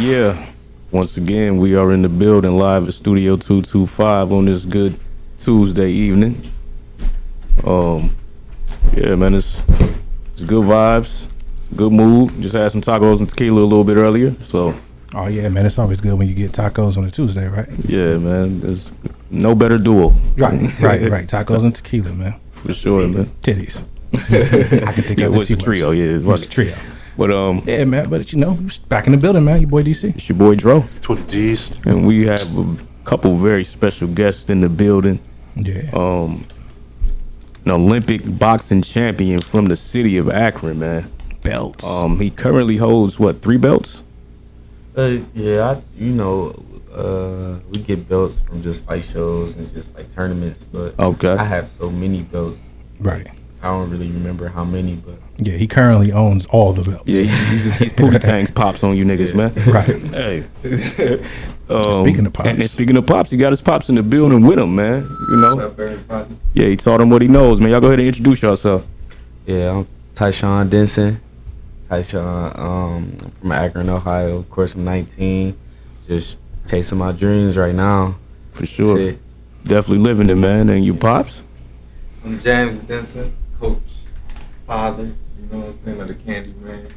Yeah. Once again, we are in the building live at Studio 225 on this good Tuesday evening. Yeah, man, it's good vibes, good mood. Just had some tacos and tequila a little bit earlier, so. Oh yeah, man, it's always good when you get tacos on a Tuesday, right? Yeah, man, there's no better duo. Right. Tacos and tequila, man. For sure, man. Titties. I can think of it was a trio, yeah. It was a trio. But yeah, man. But back in the building, man. Your boy DC. It's your boy Dro. It's 20 G's. And we have a couple very special guests in the building. Yeah. An Olympic boxing champion from the city of Akron, man. Belts. He currently holds 3 belts? Yeah, we get belts from just fight shows and just like tournaments, but okay. I have so many belts. Right. I don't really remember how many, but yeah, he currently owns all the belts. Yeah, he's Pootie Tang's pops on you niggas, man. Right. Hey. Speaking of pops. And speaking of pops, he got his pops in the building with him, man. You know. What's up, everybody? Yeah, he taught him what he knows, man. Y'all go ahead and introduce yourself. yeah, I'm Tyshawn Denson. I'm from Akron, Ohio. Of course, I'm 19. Just chasing my dreams right now. For sure. That's it. Definitely living it, man. And you pops? I'm James Denson, coach, father, you know what I'm saying, of the Candyman.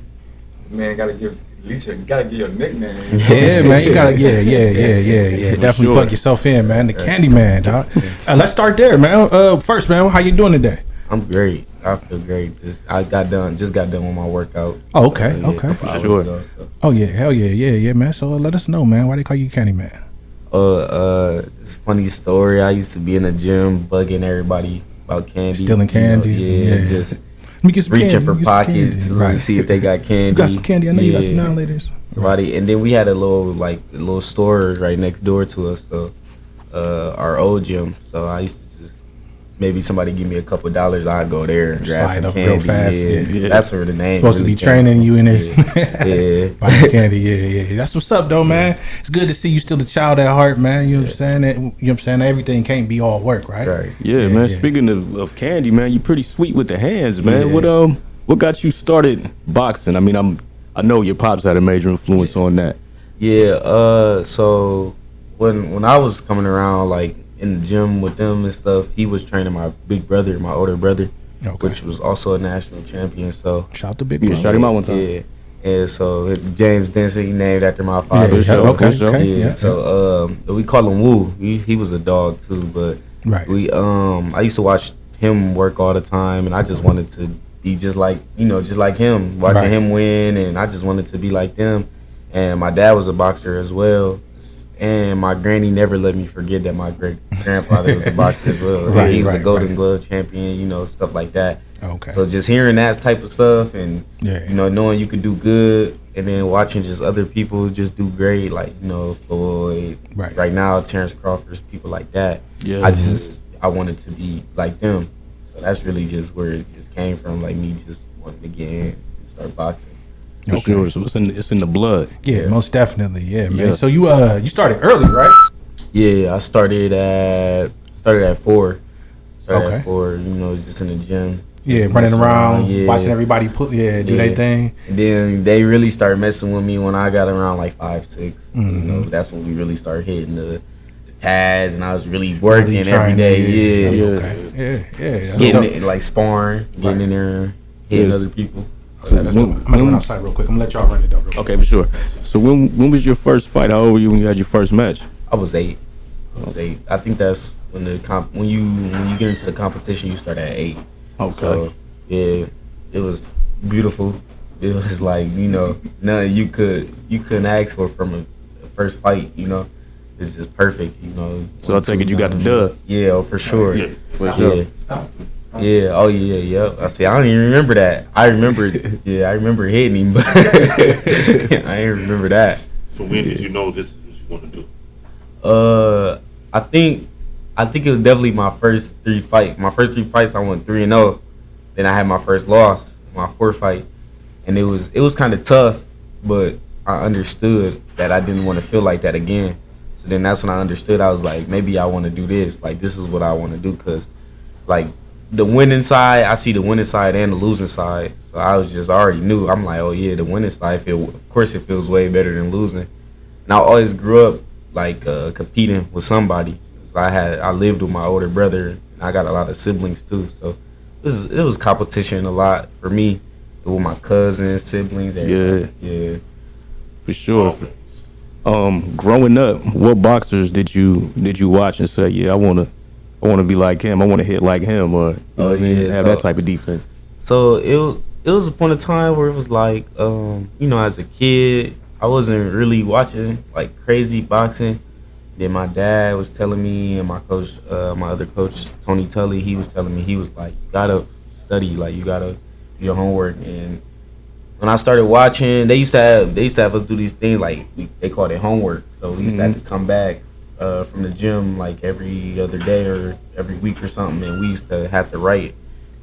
Man, gotta give at least you gotta give your nickname. Yeah, man, you gotta yeah. Definitely plug yourself in, man. The Candyman, dog. Let's start there, man. First, man, how you doing today? I'm great. I feel great. Just got done with my workout. Oh, okay, okay. For sure. Oh yeah, hell yeah, man. So let us know, man. Why they call you Candyman? It's a funny story. I used to be in the gym bugging everybody about candy. Stealing candies. Yeah, just let me get some reaching candy. for pockets, Right. see if they got candy. You got some candy. I know you got some now, ladies. Somebody, and then we had a little store right next door to us, so our old gym. So I used to just maybe somebody give me a couple $, I'd go there and grab Slide some up candy. real fast. Yeah. That's where the name Supposed to really be training you in there. Yeah. Buying candy. Yeah. That's what's up, though, man. It's good to see you still a child at heart, man. You know what I'm saying? You know what I'm saying? Everything can't be all work, right? Right. Yeah, man. Yeah. Speaking of candy, man, you pretty sweet with the hands, man. Yeah. What got you started boxing? I mean, I know your pops had a major influence on that. Yeah. So when I was coming around, like in the gym with them and stuff, he was training my older brother, which was also a national champion. So shout out to Big Brother. Yeah, shout him out one time. Yeah. And so James Denson, he named after my father. Yeah, so, okay. Yeah. So we call him Woo. He was a dog too, but right. I used to watch him work all the time, and I just wanted to be just like him, watching him win, and I just wanted to be like them. And my dad was a boxer as well, and my granny never let me forget that my great grandfather was a boxer as well. He was a Golden Glove champion, stuff like that. Okay. So just hearing that type of stuff, and knowing you could do good, and then watching just other people just do great, like Floyd, right now Terrence Crawford, people like that. Yeah. I wanted to be like them. So that's really just where it just came from, like me just wanting to get in and start boxing. For sure. So it's in the blood. Yeah, most definitely. Yeah, man. Yeah. So you started early, right? Yeah, I started at 4. Started at 4. Just in the gym. Yeah, running around, watching everybody do their thing. And then they really started messing with me when I got around like 5, 6. Mm-hmm. That's when we really started hitting the pads, and I was really working every day. Yeah. Okay. Yeah. Getting it, like sparring, getting in there, hitting other people. So I'm gonna run outside real quick. I'm gonna let y'all run it up real quick. Okay, for sure. So when was your first fight? How old were you when you had your first match? I was 8. I think that's when when you get into the competition, you start at 8. Okay. So, yeah, it was beautiful. It was like, nothing you couldn't ask for from a first fight, It's just perfect, So I take it you got the dub. Yeah, for sure. Yeah, for sure. Stop. Yeah, oh yeah, yep. I don't even remember that. I remember hitting him, but I didn't remember that. So when did you know this is what you want to do? I think it was definitely my first 3 fights. My first 3 fights, I went 3-0. Then I had my first loss, my 4th fight, and it was kind of tough, but I understood that I didn't want to feel like that again. So then that's when I understood. I was like, maybe I want to do this. Like, this is what I want to do, because like the winning side, I see the winning side and the losing side. So I already knew. I'm like, oh yeah, the winning side of course it feels way better than losing. and I always grew up like competing with somebody. So I lived with my older brother, and I got a lot of siblings too. So it was competition a lot for me with my cousins, siblings. Yeah, for sure. Growing up, what boxers did you watch and say, yeah, I wanna be like him, I wanna hit like him, or have that type of defense? So it was a point of time where it was like, as a kid, I wasn't really watching like crazy boxing. Then my dad was telling me, and my coach, my other coach, Tony Tully, he was telling me, he was like, you gotta study, like you gotta do your homework. And when I started watching, they used to have us do these things like they called it homework. So we used to have to come back from the gym like every other day or every week or something, and we used to have to write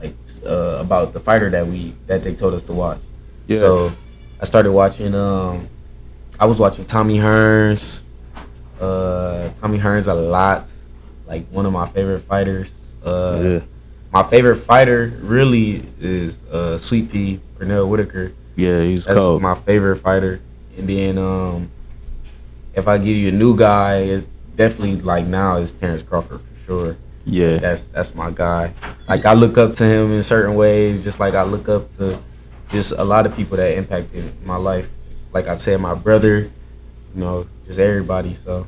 like about the fighter that they told us to watch. Yeah. So I started watching. I was watching Tommy Hearns. Tommy Hearns a lot. Like one of my favorite fighters. My favorite fighter really is Sweet Pea Pernell Whitaker. Yeah, he's That's cold. my favorite fighter. And then if I give you a new guy, it's definitely like now it's Terrence Crawford for sure. Yeah, that's my guy. Like I look up to him in certain ways, just like I look up to just a lot of people that impacted my life. Just like I said, my brother, just everybody. So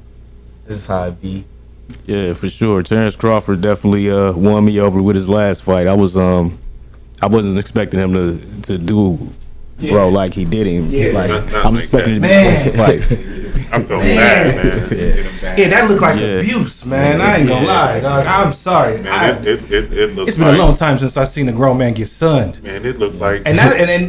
this is how it be. Yeah, for sure. Terrence Crawford definitely won me over with his last fight. I wasn't expecting him to do bro like he did him. Yeah. Like Not I'm like expecting that. him to fight. I felt bad, man. Yeah, that looked like Yeah. abuse, man. I ain't gonna lie, dog. I'm sorry. Man, it looked It's been like, a long time since I seen a grown man get sunned. Man, it looked like And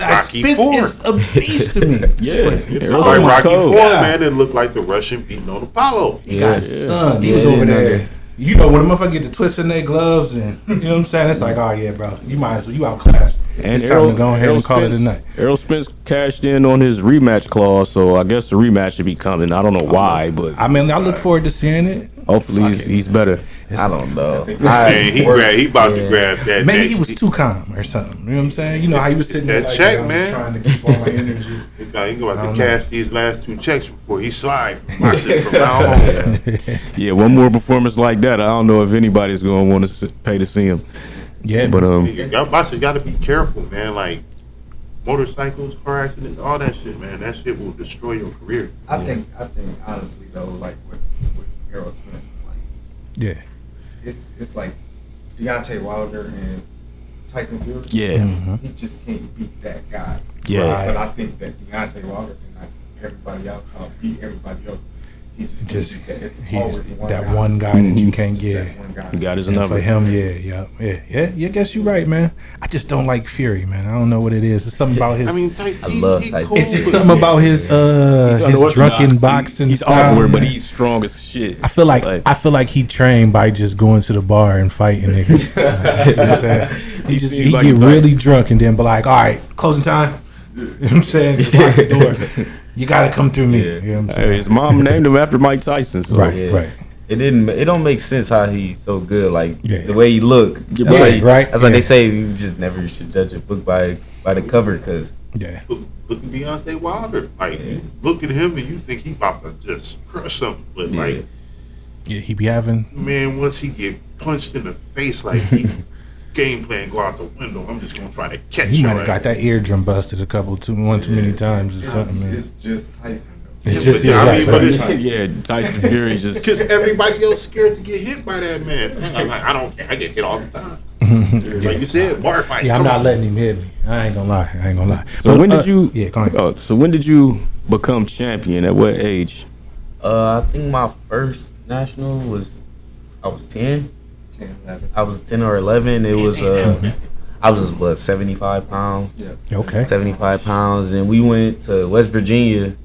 Rocky Spence IV. is a beast to me. Yeah, It Errol looked like was Rocky cold. IV, man. It looked like the Russian beating on Apollo. He got Yeah. sunned. He Yeah, was I over didn't know there. that. You know when the motherfucker get to twisting their gloves and you know what I'm saying? It's like, oh yeah, bro, you might as well, you outclassed. It's time to go ahead and call it a night. Errol Spence cashed in on his rematch clause, so I guess the rematch should be coming. I don't know why, but I mean, I look forward to seeing it. hopefully he's better. I don't know. Man, he about to grab that. Maybe next- he was too calm or something. You know what I'm saying? You know how he was It's sitting that there like, check, I'm man. just trying to keep all my energy. He going I to don't cash these last 2 checks before he slide from boxing from now on. Yeah, one more performance like that, I don't know if anybody's going to want to pay to see him. Yeah, But Y'all boxers got to be careful, man. Like motorcycles, car accidents, all that shit, man. That shit will destroy your career. I think honestly though, like with Errol Spence, like yeah. it's like Deontay Wilder and Tyson Fury. yeah, Mm-hmm. He just can't beat that guy. yeah. Right. But I think that Deontay Wilder can knock everybody else out, beat everybody else. He just can't beat that. It's always He's one that guy. one guy that you It's can't just get. that one guy. He got his And number. for him, yeah. I guess you're right, man. I just don't like Fury, man. I don't know what it is. It's something about his. I mean, I love Tyson. cool. it's just something about his unorthodox. drunken boxing. He's style, awkward, but man. he's strong as shit. I feel like he trained by just going to the bar and fighting niggas. You know what I'm saying? He seems like get a type. really drunk and then be like, all right, closing time. You know what I'm saying? Just lock the door. You gotta come through me. Yeah. You know what I'm Hey, saying? his mom named him after Mike Tyson. So. Right. Yeah. It don't make sense how he's so good. Like Yeah. the way he look. You're That's right, why right, That's why yeah. they say you just never should judge a book by the cover, because Yeah. Look at Deontay Wilder. Like, you look at him and you think he about to just crush something. But, like, Yeah, he be having. man, once he get punched in the face, like, he game plan go out the window. I'm just going to try to catch He you. might have got that eardrum busted too many times or something. Man. It's just Tyson. It's Yeah, just but I mean, but right. it's- Yeah, Tyson Fury just. Because everybody else scared to get hit by that man. I'm like, I don't care. I get hit all the time. Like you said, bar fights. Yeah, I'm come not on. letting him hit me. I ain't gonna lie. So when did you? Yeah, go ahead. Oh, so when did you become champion? At what age? I think my first national was I was 10. 10, 11. I was 10 or 11. It was I was 75 pounds. Yeah. Okay. 75 pounds, and we went to West Virginia,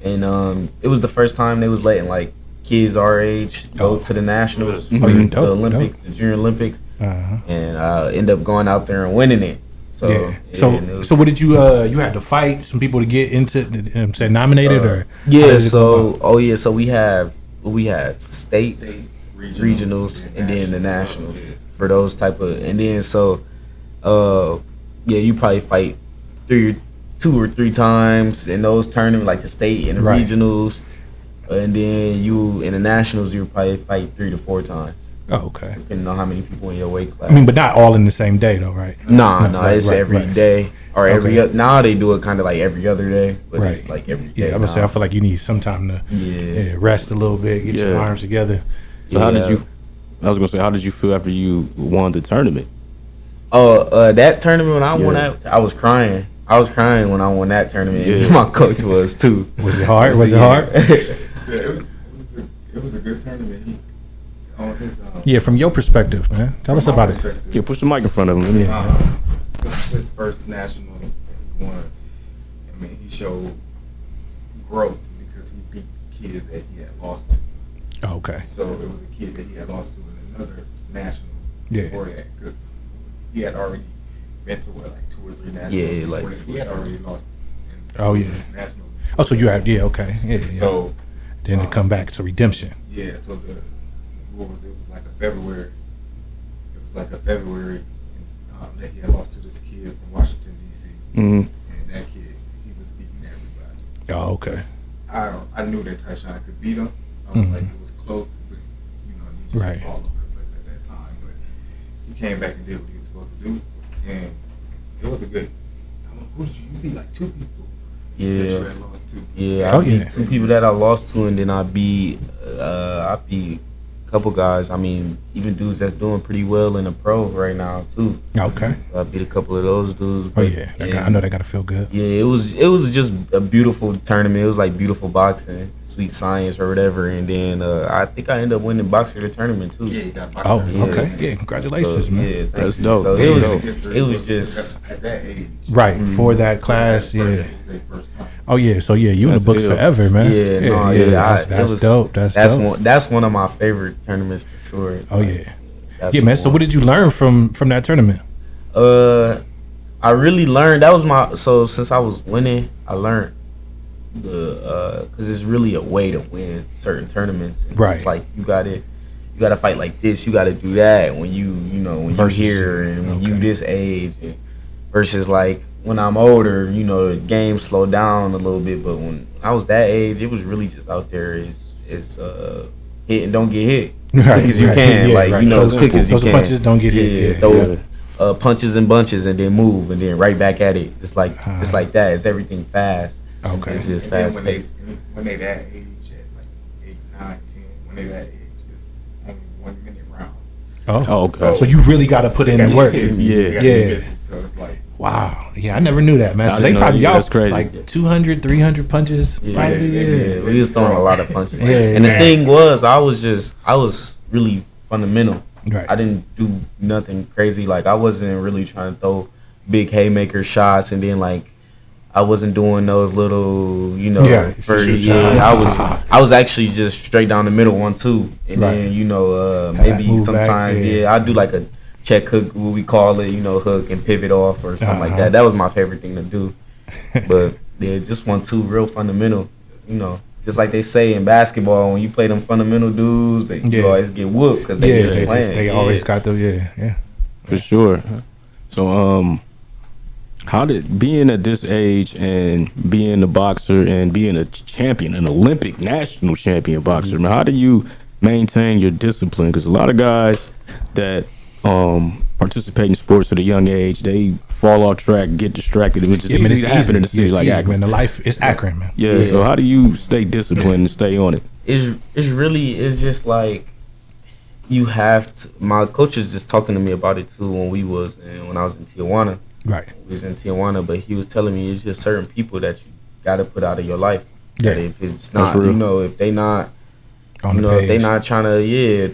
and it was the first time they was letting like kids our age go to the nationals, Oh, you the dope, Olympics, the Junior Olympics, Uh-huh. and end up going out there and winning it. So Yeah. and it was- So what did you you had to fight some people to get into say nominated or how Yeah, did it go so about? so we had states, State, regionals, and then the nationals for those type of, and then so you probably fight 2 or 3 times in those tournaments, like the state and the Right. regionals. And then you in the nationals, you would probably fight 3 to 4 times. Oh, okay. Depending on how many people in your weight class. I mean, but not all in the same day, though, right? No, right, it's every day or every. Now they do it kind of like every other day, but Right. it's like every day. Yeah, I would say I feel like you need some time to rest a little bit, get your arms together. So how did you? I was gonna say, how did you feel after you won the tournament? Oh, that tournament when I won that, I was crying. I was crying when I won that tournament. Yeah. And my coach was too. Was it hard? Was it hard? Yeah, it was a good tournament. He on his Yeah, from your perspective, man. Tell us about it. Yeah, push the mic in front of him. It was his first national he won. I mean, he showed growth because he beat kids that he had lost to. Oh, okay. So it was a kid that he had lost to in another national Yeah. before that because he had already been to like 2 or 3 nationals. Yeah, before like- that. He had already lost. In Oh, yeah. national. Oh, so you have okay. Yeah. So Then to come back to redemption. yeah, so what was it? It was like a February. It was like a February that he had lost to this kid from Washington D.C. Mm-hmm. And that kid, he was beating everybody. Oh, okay. I knew that Tyshawn could beat him. I was like, it was close, but you just Right. was all over the place at that time. But he came back and did what he was supposed to do, and it was a good. I don't know, who did you beat? Like 2 people. That you Yeah, had lost to. yeah. Oh, I beat yeah. 2 people that I lost to, and then I beat a couple guys. I mean, even dudes that's doing pretty well in the pro right now too. Okay. I beat a couple of those dudes. Oh, but, yeah. I know they got to feel good. Yeah, it was just a beautiful tournament. It was like beautiful boxing, sweet science or whatever. And then I think I ended up winning boxer of the tournament too. Yeah, he got boxed Oh, out. Yeah. okay. Yeah, congratulations, So, man. yeah, thank That's you. dope. So That's it was dope. History it was just at that age. Right, for that class, It was yeah. their first time. Oh, yeah, so yeah, you in the That's books ill. forever, man. yeah, That's it was dope. That's dope. that's one of my favorite tournaments for sure. Oh, yeah. That's Yeah, man, the so one. what did you learn from that tournament? I really learned so since I was winning, I learned because it's really a way to win certain tournaments. And Right. It's like you gotta fight like this, you gotta do that when when Versus- you're here and when you okay. this age versus like when I'm older, the game slowed down a little bit, but when I was that age, it was really just out there is hit and don't get hit as Right, quick as you right. can, Yeah, like right. as quick as you Those can. punches don't get hit. Yeah, throw yeah. punches and bunches and then move and then right back at it. It's like that. It's everything fast. Okay. It's just And then fast when paced. they that age at like 8, 9, 10, when they that age, it's only 1 minute rounds. Oh, okay. So you really got to put in the work. They gotta be Yeah. busy, so it's like Wow. Yeah, I never knew that, man. I So they didn't know probably that. y'all That's crazy. like 200, 300 punches. Probably, Yeah, we was throwing a lot of punches. Yeah, and yeah. the thing was, I was really fundamental. Right. I didn't do nothing crazy. Like I wasn't really trying to throw big haymaker shots, and then like I wasn't doing those little, Yeah, I was actually just straight down the middle 1-2, and Right. then Have that maybe move back, sometimes yeah. I do like a check hook, what we call it, hook and pivot off or something like Uh-huh. that. That was my favorite thing to do. But yeah, just 1-2, real fundamental. Just like they say in basketball, when you play them fundamental dudes, you always get whooped because they just playing. they always got the yeah. For sure. So, how did being at this age and being a boxer and being a champion, an Olympic national champion boxer, man, how do you maintain your discipline? Because a lot of guys that participate in sports at a young age, they fall off track, get distracted, which is easy to happen in a city like Akron. Man, the life is Akron, man. Yeah. So how do you stay disciplined and stay on it? It's just like you have to. My coach is just talking to me about it too when I was in Tijuana. Right. We was in Tijuana, but he was telling me it's just certain people that you got to put out of your life. Yeah. That if it's not, real. if they not, On the if page. they not trying to, if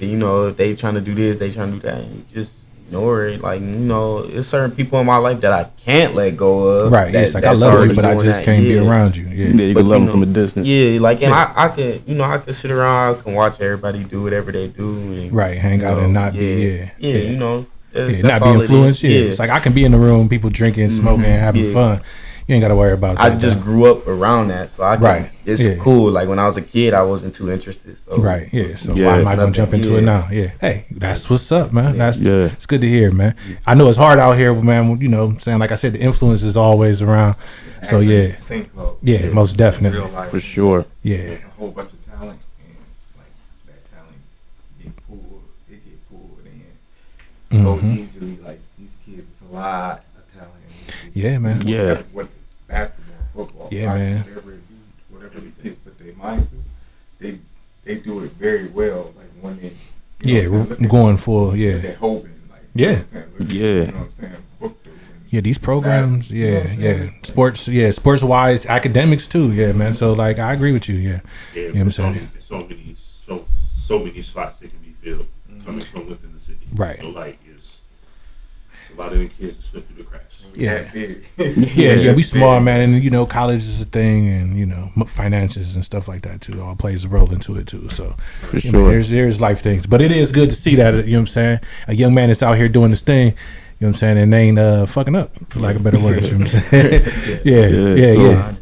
they trying to do this, they trying to do that, and you just ignore it. Like, it's certain people in my life that I can't let go of. Right. That, It's like I that's love you, already but I doing just that. can't be Yeah. around you. Yeah. Yeah, you But can love you them from a know, distance. Yeah, like, and I could sit around, I can watch everybody do whatever they do. And, Right. Hang out and not be Yeah, Yeah, that's not be all it influenced. is. Yeah. It's like I can be in the room, people drinking, smoking, having Yeah. fun. You ain't got to worry about that. I just grew up around that, so I can, Right. it's Yeah. cool. Like when I was a kid, I wasn't too interested. So Right, yeah. So Yeah, why am it's I gonna jump into it yeah. now? Yeah. Hey, that's what's up, man. That's Yeah. it's good to hear, man. I know it's hard out here, man. You know, what I'm saying, like I said, the influence is always around. So yeah, St. Cloud. Yeah, It's most definitely. real life. For sure. yeah, There's a whole bunch of talent, and like that talent get pulled in so Mhm. easily. Like these kids, it's a lot of talent. Yeah, man. Yeah. What basketball, football, Yeah, hockey, man. whatever these kids put their mind to, they do it very well. Like when they, Yeah, look at going full. Yeah, they're hoping. Like Yeah. you know what I'm saying? Look at, Yeah. you know what I'm saying? Booked them. yeah. These programs, You know what yeah, I'm yeah. saying? Sports, yeah, sports wise, academics too. Yeah, man. So like, I agree with you. Yeah, Yeah, You know what I'm there's saying? so many spots that can be filled coming from within the city. Right. So like it's a lot of them kids that slip through the cracks. Yeah. That big. yeah. We That's small, big. man, and you know, college is a thing, and you know, finances and stuff like that too. All plays a role into it too. So For you know, sure. there's life things, but it is good to see that. You know what I'm saying? A young man that's out here doing this thing. You know what I'm saying? And they ain't fucking up, for lack of better words. You know what I'm saying? yeah, yeah.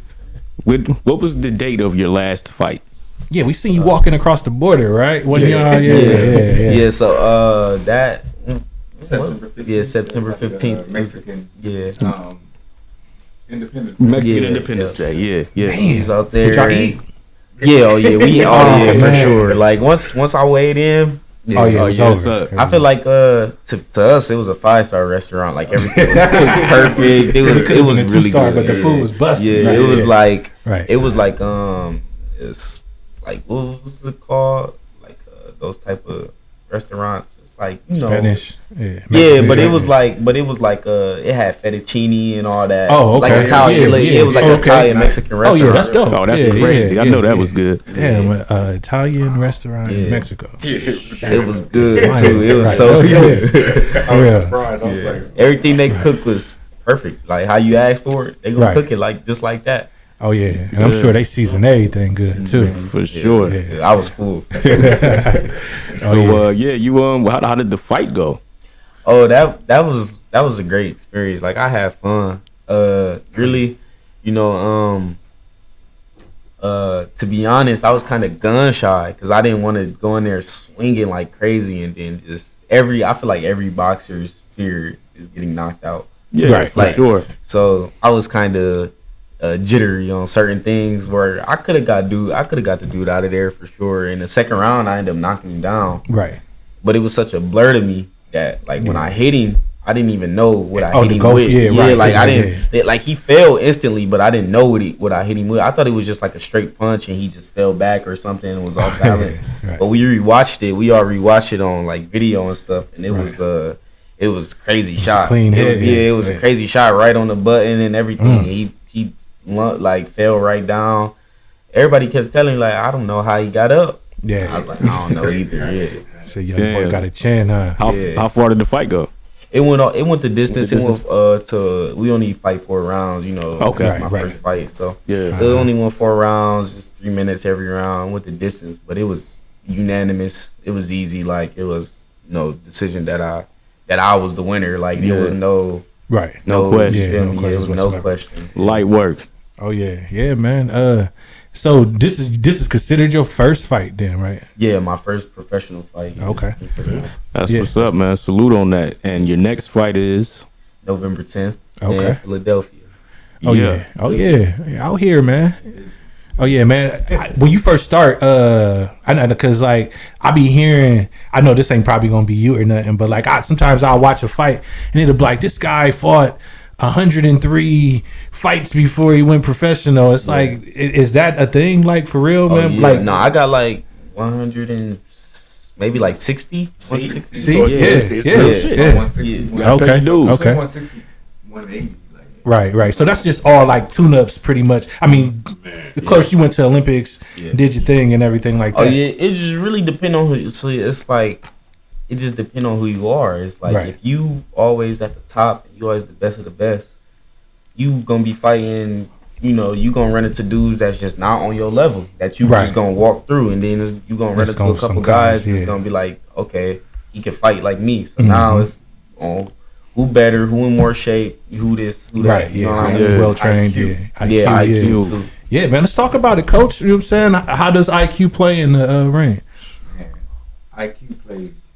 What was the date of your last fight? Yeah, we seen you walking across the border, right? When Yeah. y'all, yeah. Yeah, so that September 15th. Yeah, September It's like, 15th. Mexican yeah. Independence. Mexican Yeah. Independence Day. Yeah, yeah. He was out there. Did y'all eat? Yeah, oh yeah, Oh, for man. sure. Like once I weighed in, yeah, Oh yeah, it was yes, over. sir. I feel like to us it was a 5-star restaurant. Like everything was cooked perfect. It was really two-star, good. but the food was busted. Yeah, right? it was Yeah. like Right. it was like it's like what was it called? Like those type of restaurants. It's like Spanish. Yeah, Yeah, Mexican. but it was like it had fettuccine and all that. Oh, okay. Like Italian. Yeah, like, yeah. It was like Okay. an Italian Nice. Mexican Oh restaurant. yeah, that's dope. Oh, that's yeah, crazy. yeah, I know yeah, that was good. Damn, Italian restaurant in Yeah. Mexico. It was good Right, too. It was right. so Oh, yeah. good. I was Yeah. surprised. I was like, Everything they cooked was perfect. Like how you asked for it, they gonna Right. cook it like just like that. Oh yeah, and I'm Good. sure they season everything good too. For sure. Yeah. I was full. Oh, So you how did the fight go? Oh, that was a great experience. Like I had fun. Really, to be honest, I was kind of gun shy because I didn't want to go in there swinging like crazy and then I feel like every boxer's fear is getting knocked out. Yeah, Right. for Like- sure. So I was kind of jittery on certain things where I could have got the dude out of there for sure. In the second round, I ended up knocking him down, Right. but it was such a blur to me that like when I hit him, I didn't even know what I Oh, hit the him go- with. yeah, right. like I Yeah, didn't like he fell instantly, but I didn't know what I hit him with. I thought it was just like a straight punch and he just fell back or something and was off balance. Right. But we rewatched it. We all rewatched it on like video and stuff, and it Right. was crazy shot. clean it hit, was, yeah. it was Yeah. a crazy shot right on the button and everything. Mm. He like fell right down. Everybody kept telling like I don't know how he got up. I Yeah. was like I don't know either. Yeah. So young boy Damn. got a chin, huh? How far did the fight go? It went the distance. It went to we only fight 4 rounds. Okay. It's my Right. first fight, so Yeah. it only went 4 rounds, just 3 minutes every round. Went the distance, but it was unanimous. It was easy. Like it was no decision that I was the winner. Like there was Right. No question. you feel no me? questions It was no whatsoever. question. Light work. Oh yeah, man. So this is considered your first fight, then, right? Yeah, my first professional fight. Okay. That's Yeah. what's up, man. Salute on that. And your next fight is November 10th. Okay. In Philadelphia. Oh yeah. Oh yeah. Out here, man. Oh yeah, man. When you first start, I know because like I be hearing. I know this ain't probably gonna be you or nothing, but like sometimes I'll watch a fight and it'll be like this guy fought 103 fights before he went professional. It's like, is that a thing? Like for real, Oh, man? yeah. Like no, I got like 100 and maybe like 60. 160. see, So yeah, it's yeah, real yeah. shit. 160, Okay, dudes. okay. 160, 180. Like, Right. So that's just all like tune-ups, pretty much. I mean, Man. of course you went to Olympics, Yeah. did your thing and everything like that. Oh yeah, it just really depends on who. So it's like it just depends on who you are. It's like Right. if you always at the top, you always the best of the best. You gonna be fighting. You gonna run into dudes that's just not on your level. That you Right. just gonna walk through, and then you gonna run It's into a gonna- couple some guys, guys. That's yeah. gonna be like, okay, he can fight like me. So Mhm. now it's on who better, who in more shape, who this, who that. Right, You know yeah, what I yeah, mean? well trained, IQ. yeah. Yeah, yeah. IQ. Yeah, man, let's talk about it, coach. You know what I'm saying? How does IQ play in the ring? Man, IQ plays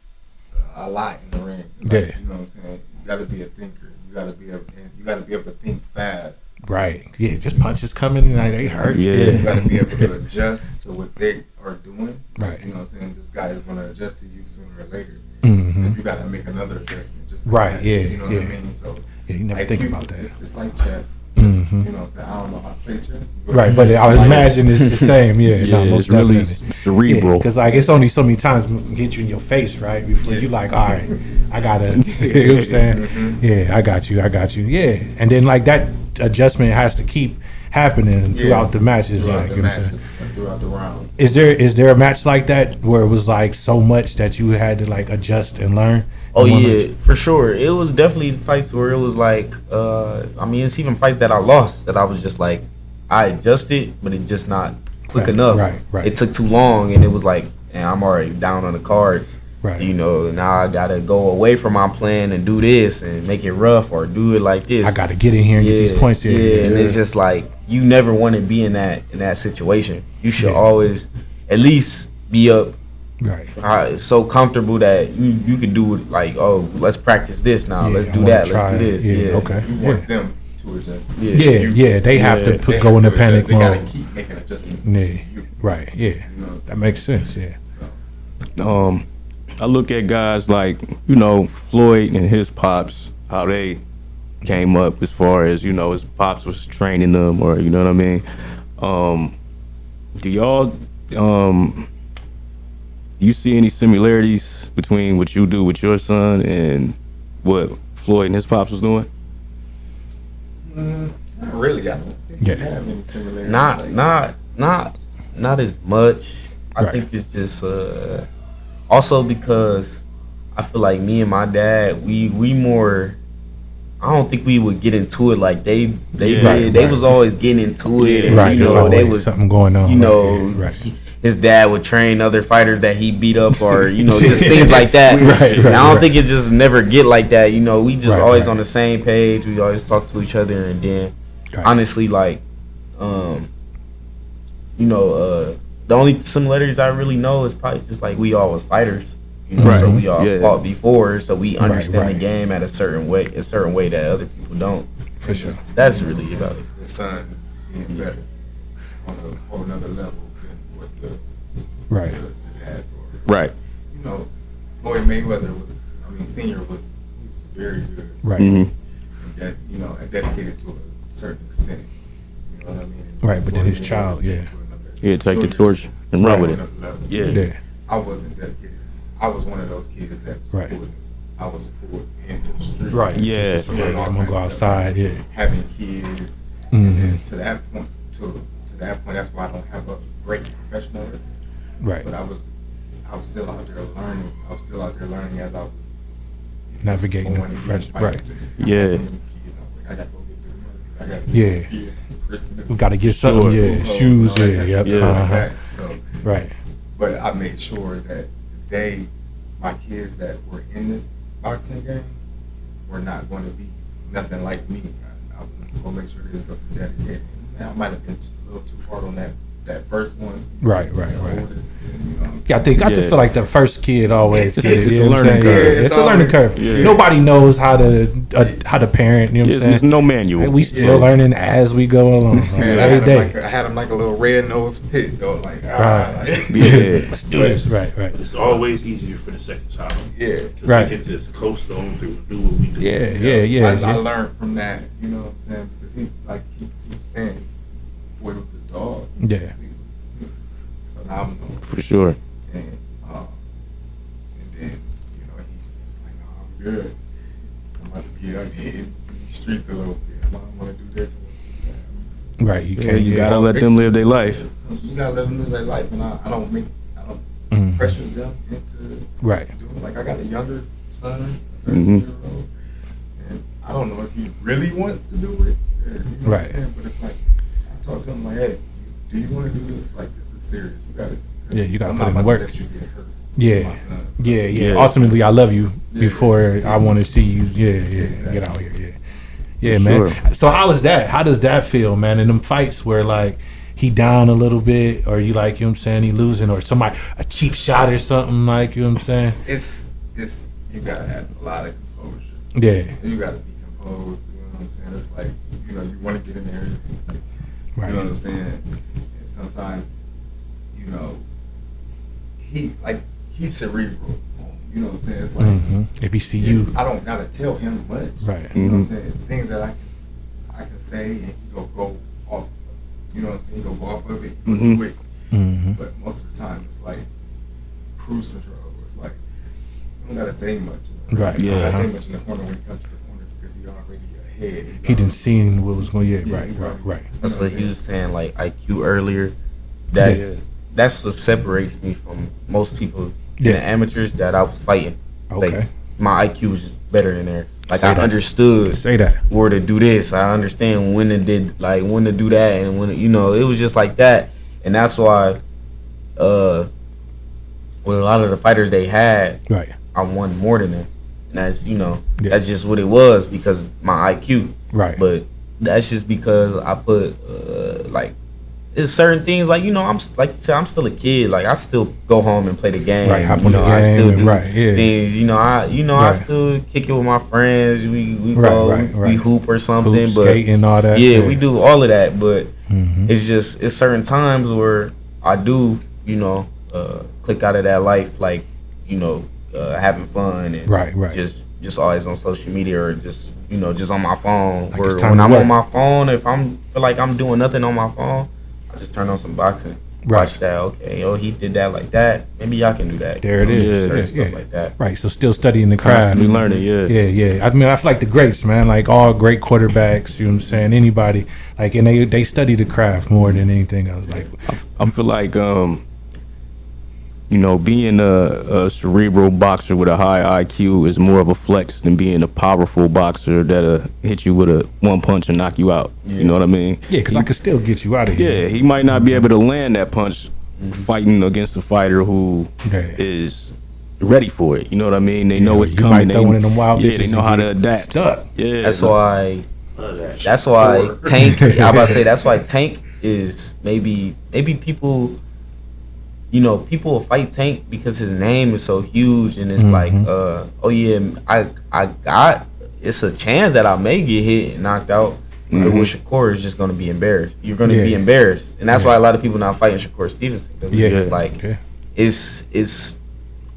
a lot in the ring. Like, Yeah. You know what I'm saying? You got to be a thinker. You got to be able to think fast. Right. Yeah, just punches coming in and they hurt. Yeah. You got to be able to adjust to what they are doing. Right. You know what I'm saying? This guy is going to adjust to you sooner or later. Mhm. So you got to make another adjustment. Just like Right, that, yeah, You know yeah. what I mean? So Yeah, you never think about that. It's like chess. Mhm. You know what I'm saying? I don't know how to play chess. Right, but I would imagine it's the same. Yeah, Yeah, no, it's most really definitely. cerebral. Because like it's only so many times hit you in your face, right? Before you like, all right, I gotta. You know what I'm saying? Yeah, I got you. Yeah, and then like that adjustment has to keep happening throughout the matches. Throughout Like, the you know what I'm saying? matches, like, throughout the rounds. Is there a match like that where it was like so much that you had to like adjust and learn? Oh in one yeah, match? for sure. It was definitely fights where it was like, I mean, it's even fights that I lost that I was just like, I adjusted, but it just not quick Right, enough. right. It took too long, and it was like, and I'm already down on the cards. Right. You know, now I gotta go away from my plan and do this and make it rough or do it like this. I got to get in here and get these points here. Yeah, and it's just like you never want to be in that situation. You should always at least be up right. so comfortable that you could do it like, oh, let's practice this now. Yeah, Let's I do wanna that. try Let's do it. this. Yeah, Yeah. okay. You want them to adjust. Yeah, they have to They go in the have to panic adjust. They got to mode. keep making adjustments. Yeah, To you. right. Yeah, You know what I'm that saying? makes sense. Yeah. So, I look at guys like, Floyd and his pops, how they came up as far as, his pops was training them, or you know what I mean. Do y'all do you see any similarities between what you do with your son and what Floyd and his pops was doing? not really. I don't think Yeah. we have any similarities. Not as much. I Right. think it's just also because I feel like me and my dad, we more. I don't think we would get into it like they did. Right, They right. was always getting into it, and Right. you There's know they always was something going on. you know, Right. his dad would train other fighters that he beat up, or just things like that. Right, And I don't right. think it just never get like that. We just Right, always right. on the same page. We always talk to each other, and then Right. honestly, like, the only similarities I really know is probably just like we all was fighters. Right. So we all Yeah. fought before, so we understand right. the game at a certain way that other people don't. For sure. That's really about it. The son's being better on a whole nother level than what the Right. the dads were. Right. Floyd Mayweather Senior was very good. Right. hmm And that, and dedicated to a certain extent. You know what I mean? Right, but then his Floyd child, Mayweather yeah. took to another- Yeah, take the Junior torch and run with it. another level. Yeah. Yeah. I wasn't dedicated. I was one of those kids that was Right. pulled. I was pulled into the street. Right. Yeah. Just to Doing say, all I'm gonna go kinds of stuff, outside. Yeah. having kids, Mhm. and then to that point, that's why I don't have a great professional record. Right. But I was still out there learning. I was still out there learning as I was Navigating the going and profession. getting Right. fights. Yeah. I had so many kids. I was like, I gotta go get this money. I gotta Yeah. get kids Christmas. We got to get something. Sure. Yeah. School Shoes. clothes and Yeah. all that Yep. type of stuff like Uh-huh. that. So, Right. but I made sure that my kids that were in this boxing game, were not going to be nothing like me. I was going to make sure they were dedicated. I might have been a little too hard on that first one. Right. The oldest, Yeah, I think I Yeah. feel like the first kid always It's get it. a You know what I'm learning saying? curve. Yeah, It's it's a learning always- curve. Yeah. Nobody knows how to parent. You know what I'm There's saying? no manual. And we still learning as we go along. Man, Every day. I had him like a little red nosed pit though. Like, Right. like Yeah. Let's do this. Right. But it's always easier for the second child. yeah. 'Cause Right. we can just coast on through and do what we do. Yeah. I learned from that. You know what I'm saying? Because he was saying, boy was a dog. Yeah. He was phenomenal. For sure. And then, he was like, no, I'm good. I'm about to be out here in the streets a little bit. I want to do this. Right. You Yeah, can't. you gotta let them live their life. So you gotta let them live their life, and I don't Mhm. pressure them into Right. doing. Like I got a younger son, a Mhm. 13-year-old, and I don't know if he really wants to do it. You know what Right. I'm saying? But it's like I talk to him like, hey, do you want to do this? Like this is serious. You gotta. Yeah, you gotta I'm put not in the about work. to let you get hurt. Yeah. my son. Yeah. Ultimately, I love you before I want to see you. Yeah. Get out here. Yeah, man. Sure. So how is that? How does that feel, man? In them fights where like he down a little bit, or you like, you know what I'm saying, he losing, or somebody a cheap shot or something, like, you know what I'm saying? It's you gotta have a lot of composure. Yeah. You gotta be composed. You know what I'm saying? It's like, you know, you want to get in there. Right. You know what I'm saying? And sometimes, you know, he's cerebral. You know what I'm saying? It's like If he see you, I don't gotta tell him much. Right. You know what I'm saying? It's things that I can say, and he go off. You know what I'm saying? He go off of it. He go quick. But most of the time, it's like cruise control. It's like you don't gotta say much. Right. You don't Yeah. gotta say much in the corner when he comes to the corner because he's already ahead. he didn't see what was going. Yeah. Yeah, Right. That's what he was saying, like IQ earlier. That's what separates me from most people in the amateurs that I was fighting. Okay. Like, my IQ was just better than theirs. Like, Say I that. understood Say that. where to do this. I understand when to do that, and when it was just like that. And that's why with a lot of the fighters they had, Right. I won more than them. And that's Yeah. that's just what it was because my IQ. Right. But that's just because I put like it's certain things like I'm like you said, I'm still a kid. Like I still go home and play the game. Right, hop on the I game still and do right, yeah. things. I Right. still kick it with my friends. We Right, go right, we right. hoop or something. Hoop, but skating, all that. yeah, we do all of that. But Mhm. it's certain times where I do click out of that life, like having fun and Right. just always on social media or just just on my phone. Like Or it's time when to I'm work. on my phone, if feel like I'm doing nothing on my phone, I just turn on some boxing. Right. Watch that. Okay, he did that like that. Maybe y'all can do that. There it is. Certain Yeah, stuff yeah. like that. Right. So still studying the craft. Constantly learning, yeah. Yeah. I mean, I feel like the greats, man, like all great quarterbacks, you know what I'm saying? Anybody, like, and they study the craft more than anything else. Like, I feel like being a cerebral boxer with a high IQ is more of a flex than being a powerful boxer that'll hit you with a one punch and knock you out. You know what I mean? yeah, because I could still get you out of here. Yeah, he might not be able to land that punch fighting against a fighter who is ready for it. You know what I mean? They know it's you coming. might throw one of them wild yeah, bitches they know and how to get adapt. stuck. Yeah, That's why. That's why Tank. I about to say that's why Tank is maybe people. People will fight Tank because his name is so huge, and it's like, oh yeah, I got. It's a chance that I may get hit and knocked out. But with Shakur, is just going to be embarrassed. You're going to be embarrassed, and that's why a lot of people not fighting Shakur Stevenson. Cause it's just like,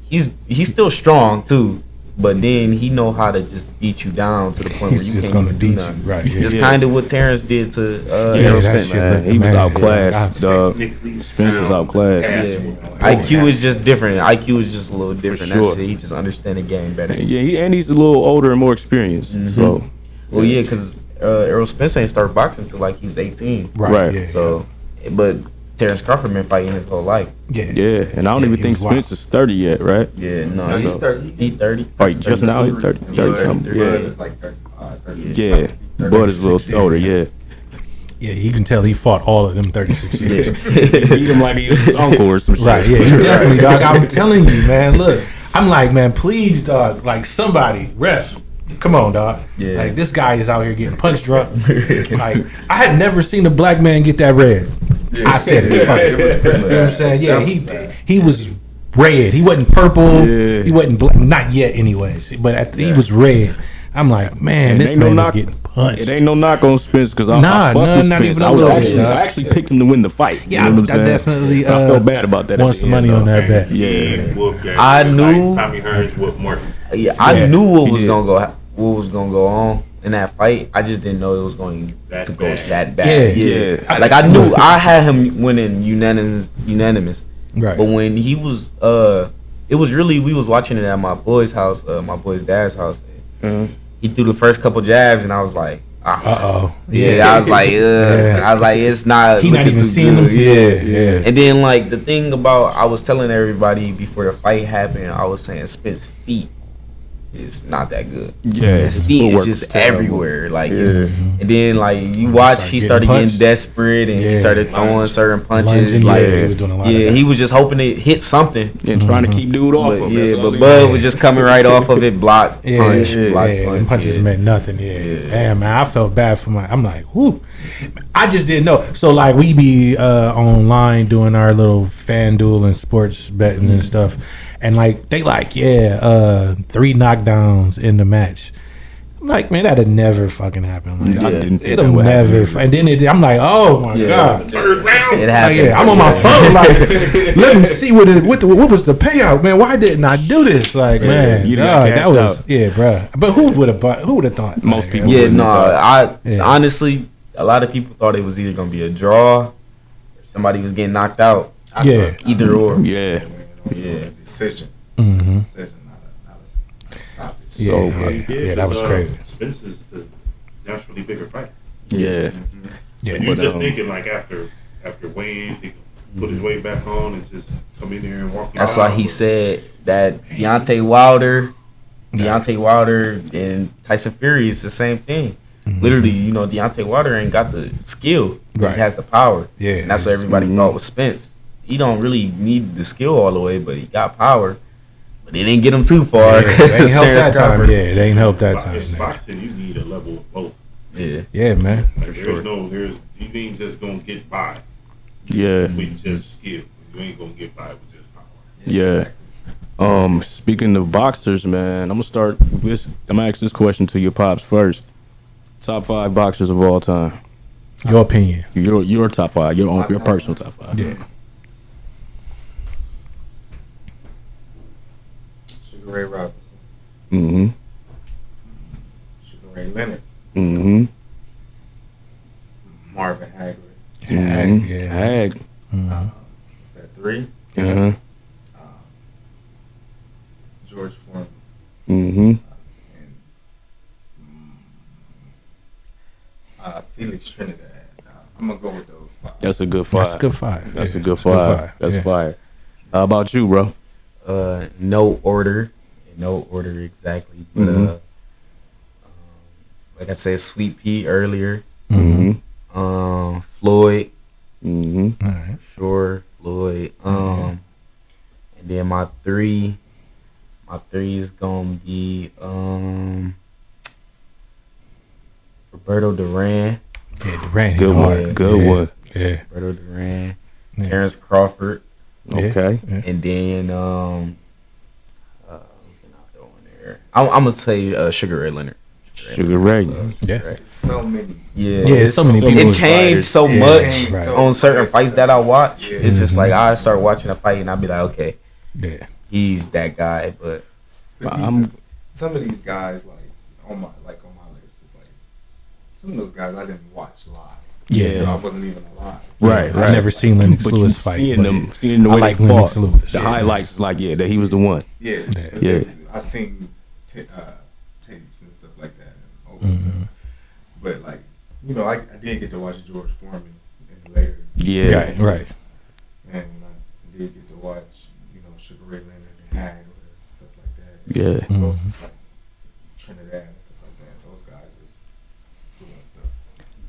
he's still strong too, but then he know how to just beat you down to the point where He's you just can't gonna even do beat nothing. you. Right. Yeah. Just kind of what Terrence did to Errol that Spence, shit man. look He was amazing. outclassed, dog. Spence was outclassed. IQ is just different. IQ is just a little different. sure. That's it. He just understand the game better. Yeah, he's a little older and more experienced. So, Well, yeah, because Errol Spence ain't start boxing until like he was 18. Right. Yeah. So, but Terrence Crawford been fighting his whole life. yeah. and I don't even he think was wild. Spence is 30 yet, right? Yeah, No, no, he's 30. He 30. Right, just now he's 30. Blood Yeah, is like 35, 36. yeah. Bud is a little older, yeah. Yeah, you can tell he fought all of them 36 years. He beat him like he was his uncle or some shit. Right, yeah, he definitely, dog. I'm telling you, man. Look, I'm like, man, please, dog. Like, somebody, ref, come on, dog. Yeah. Like, this guy is out here getting punch drunk. Like, I had never seen a black man get that red. I said it. You know what I'm saying? Yeah, he was red. He wasn't purple. Yeah. He wasn't black. Not yet, anyways. But he was red. I'm like, man, And this ain't no man is knock- getting punched. It ain't no knock on Spence because I Nah, fuck with none, not Spence. even a I was little actually, bit. I actually picked him to win the fight. Yeah, you know what I I'm saying? definitely, I felt bad about that. want at the some end, money though. on that bet. Yeah. I knew- Tommy Hearns whooped Mark. Yeah, I Yeah, knew what he was did. gonna go on in that fight. I just didn't know it was going That to go bad. that bad. Yeah. Like I knew I had him winning unanimous. Right. But when he was it was really we was watching it at my boy's house, my boy's dad's house. He threw the first couple jabs and I was like, Uh-oh. Yeah, I was like, Yeah. I was like, it's not He not looking even too seeing good. him? Yeah. And then like the thing about I was telling everybody before the fight happened, I was saying Spence feet is not that good. Yeah, His feet is footwork just was terrible. everywhere. Like, Yeah. and then like you watch, he started getting punched. desperate and he started throwing certain punches. Lunging, Like, he was doing a lot of yeah, that. he was just hoping to hit something. And trying to keep dude off But of yeah, it. but Bud was just coming right off of it, block, punch, block, them punch. punches yeah. meant nothing. Yeah. Damn, man, I felt bad for I'm like, whoo. I just didn't know. So like, we be online doing our little FanDuel and sports betting and stuff, and like they like, 3 knockdowns in the match. I'm like, man, that'd never fucking happen. Like, I didn't think it'll that would happen never. either. And then I'm like, oh my god. Third round. It Oh, happened. yeah, I'm on my phone. Like, let me see what was the payout, man? Why didn't I do this? Like, man, you done got that cashed was out. bro. But who would have thought? Most Like, people Yeah, wouldn't no, have I honestly, a lot of people thought it was either gonna be a draw, or somebody was getting knocked out. Yeah. Either or. Yeah. Yeah. Decision. Mm-hmm. Decision, not a stoppage. Yeah, So, that was crazy. Spence is the naturally bigger fighter. Yeah. Yeah, You're But, just thinking like after weighing, he can put his weight back on and just come in there and walk. That's why he said that Deontay Wilder and Tyson Fury is the same thing. Literally, Deontay Wilder ain't got the skill. Right. He has the power. Yeah. And that's what everybody thought was Spence. He don't really need the skill all the way, but he got power. But it didn't get him too far. Yeah, they ain't helped Terrence that time. Crawford. Yeah, they ain't helped that time. In man. boxing, you need a level of both. Yeah. Yeah, man. Like you ain't just gonna get by Yeah. with just skill. You ain't gonna get by with just power. Yeah. Speaking of boxers, man, I'm gonna start with this. I'm gonna ask this question to your pops first. Top 5 boxers of all time. Your opinion. Your top 5. Your personal top 5. Yeah. Sugar Ray Robinson. Mm-hmm. Sugar Ray Leonard. Mm-hmm. Marvin Hagler. Hag, yeah. Hag. What's that, 3? Uh-huh. George Foreman. Mm-hmm. And Felix Trinidad. I'm going to go with those 5. That's a good 5. That's a good 5. That's Yeah, a good that's a good 5. five. That's Yeah. fire. How about you, bro? No order exactly, but Mhm. like I said, Sweet Pea earlier. Mm-hmm. Floyd, Mm-hmm. All right. sure, Floyd. And then my three is gonna be Roberto Duran, Yeah, Durant. Good hit one. hard. Good Yeah. one. Yeah. Roberto Duran, Yeah. Terrence Crawford, Yeah. Okay. Yeah. and then who can I throw in there? I'm gonna say Sugar Ray Leonard. Sugar Ray. Yeah. So many. Yeah, Yeah, so many people It was changed so Yeah, much changed Right. so on certain much. fights that I watch. Yeah. It's just like I start watching a fight and I'll be like, okay, Yeah. he's that guy. But But I'm- some of these guys, like on my list, is like some of those guys I didn't watch live. Yeah. You know, I wasn't even alive. Right, I never seen Lennox But Lewis you fight. seeing but seeing the I way like they Lennox fought, Lewis. the highlights is like, yeah, that he was the one. Yeah, Yeah. I seen tapes and stuff like that, and old Mm-hmm. stuff. But like, I did get to watch George Foreman later, Yeah. Right. Right. and I did get to watch Sugar Ray Leonard and Hag and stuff like that. Yeah. Those Mm-hmm. was like Trinidad and stuff like that. Those guys was doing stuff.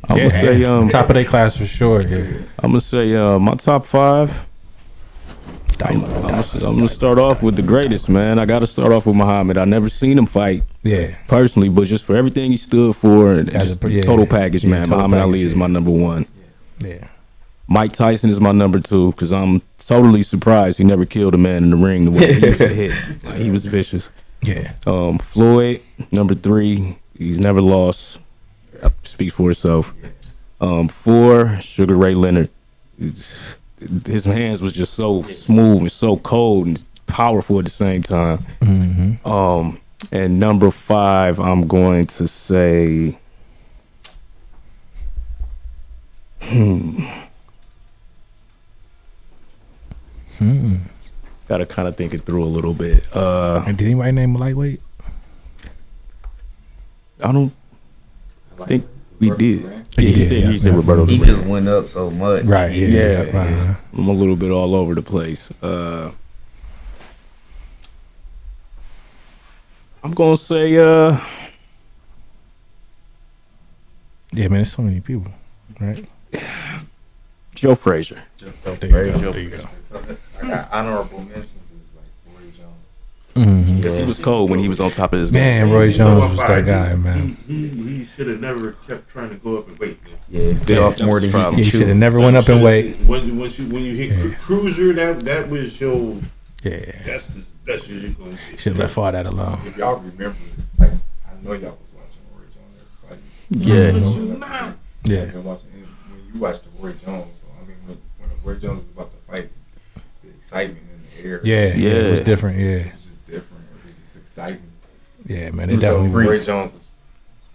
I'm gonna say top of their class for sure. Yeah. I'm gonna say my top 5. I'm gonna start off with the greatest, man. I got to start off with Muhammad. I never seen him fight Yeah. personally, but just for everything he stood for, and As just a- yeah. total package, Yeah, man. total Muhammad Ali package, is yeah. my number 1. Yeah. Mike Tyson is my number 2 because I'm totally surprised he never killed a man in the ring the way he used to hit. Like, he was vicious. Yeah. Floyd, number 3. He's never lost. Speaks for itself. 4, Sugar Ray Leonard. His hands was just so smooth and so cold and powerful at the same time. Mm-hmm. And number 5, I'm going to say. Gotta kind of think it through a little bit. And did anybody name a lightweight? I don't think we did. Yeah, he said, yeah, he said yeah. Roberto. he Duran. just went up so much. Right. Yeah. Yeah. Uh-huh. I'm a little bit all over the place. I'm gonna say Yeah, man, there's so many people, right? Joe Frazier. There you go. So I got honorable mentions is like Roy Jones. Mm-hmm. Because he was cold when he was on top of his game. Man, Roy Jones was that guy, man. He should have never kept trying to go up and wait. Man. Yeah, bit off more than problem. He he should could have chew. never went up and wait. When you hit Cruiser, that was your. Yeah, That's what you're going to get. should have left all that alone. If y'all remember, like I know y'all was watching Roy Jones. Everybody. Yeah. Yeah. I've been watching. And when you watch the Roy Jones, so, I mean, when Roy Jones was about to fight, the excitement in the air. Yeah, Yeah. it was different. Yeah, It was just different. It was just exciting. yeah, man. It So definitely. Roy Jones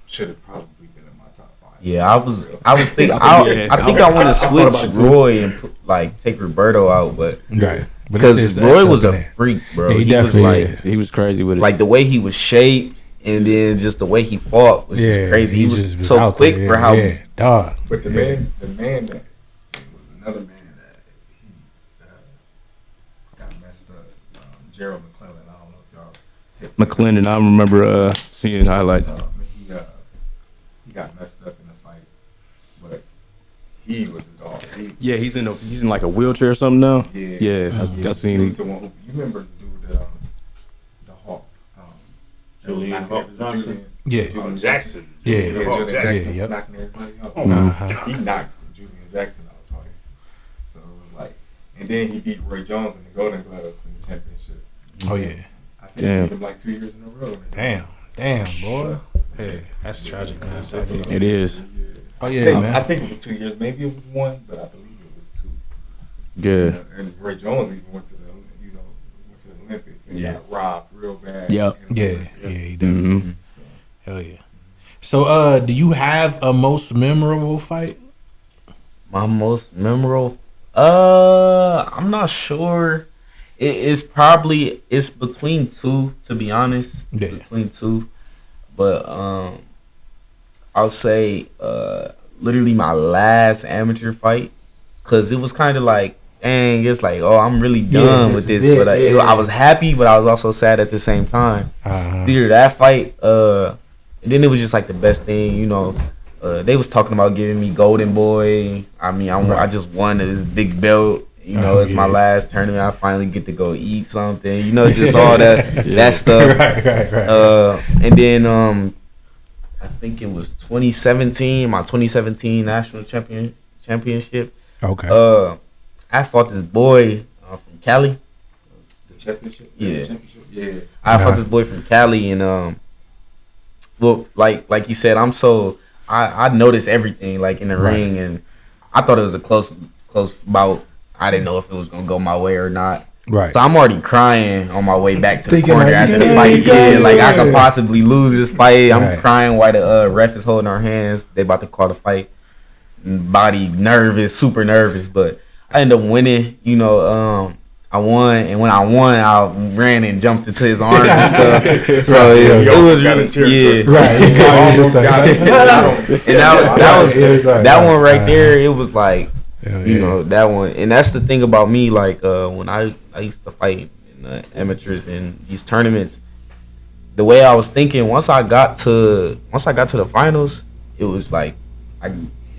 should have probably been in my top 5. Yeah, I was thinking. Yeah. I think I want to thought switch about it too. Roy and put, like take Roberto out, but Right. But because it's- Roy that's was something a that- freak, bro. Yeah, he he was definitely like He was crazy with it. like the way he was shaped, and then just the way he fought was just crazy. He was just so out quick there, for how. Yeah, dog. But the man that was another man that he got messed up. Gerald McClellan. I don't know if y'all hit McClendon, I remember seeing highlights. he got messed up in the fight, but he was a dog. Yeah, he's in like a wheelchair or something now. Yeah, I He seen was it. the one who, you remember the Hawk. Julian knocking Johnson? Julian- Yeah. Julian Jackson. Yeah. Yeah, Hawk Julian Jackson. Jackson yep. knocking everybody out. Uh-huh. He knocked Julian Jackson out twice. So it was like, and then he beat Roy Jones in the Golden Gloves in the championship. Oh yeah. I think Damn. he beat him like 2 years in a row. Damn, boy. Hey, that's tragic, man. It is. Oh yeah, man. I think it was 2 years. Maybe it was 1, but I believe it was 2. Yeah. And Roy Jones even went to the Olympics and got robbed real bad. Yep. Yeah, he did. Mm-hmm. Hell yeah. So, do you have a most memorable fight? My most memorable. I'm not sure. It's between two, to be honest. It's Yeah. between two, but I'll say literally my last amateur fight, because it was kind of like, dang, it's like, oh, I'm really done with this. But I was happy, but I was also sad at the same time. Either that fight, and then it was just like the best thing, you know. They was talking about giving me Golden Boy. I mean, I just won this big belt. You know, it's my last tournament. I finally get to go eat something. You know, just all that stuff. Right. And then I think it was 2017, my 2017 national championship. Okay. I fought this boy from Cali. The championship? Yeah. The championship? Yeah. I fought this boy from Cali, and well, like you said, I noticed everything like in the ring, and I thought it was a close bout. I didn't know if it was gonna go my way or not. Right. So I'm already crying on my way back to the Thinking corner like, after yeah, the fight. yeah, Yeah, like I could yeah. possibly lose this fight. I'm Right. crying while the ref is holding our hands. They about to call the fight. Body nervous, super nervous, but I ended up winning. You know, I won, and when I won, I ran and jumped into his arms and stuff. So it was really, yeah. Right. He Almost got it. And that one right there, it was like, you know, that one. And that's the thing about me, like when I used to fight in amateurs and these tournaments, the way I was thinking, once I got to the finals, it was like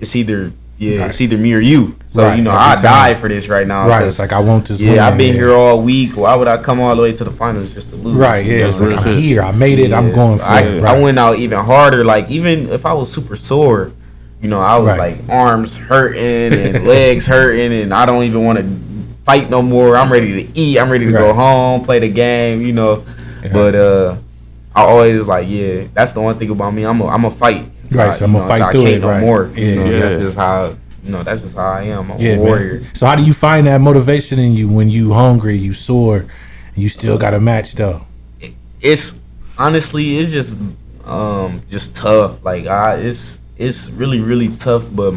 it's either me or you. So Right, you know, every I time. die for this right now. Right. It's like I want this. Yeah, win, I've been here all week. Why would I come all the way to the finals just to lose? Right. You Yeah. know? It's like I'm Versus- here. I made it. I'm Yeah, going so for I, it. I went out even harder. Like even if I was super sore, you know, I was Right. like arms hurting and legs hurting, and I don't even want to fight no more. I'm ready to eat. I'm ready to go Right. home, play the game, you know. Yeah. But I always like, yeah, that's the one thing about me. I'm a fight. Right, so I'm gonna fight I through can't it, no right. more. You know, Yeah. that's just how. You know, that's just how I am. I'm Yeah, a warrior. man. So how do you find that motivation in you when you hungry, you sore, and you still got a match though? It's honestly, it's just tough. Like it's really tough. But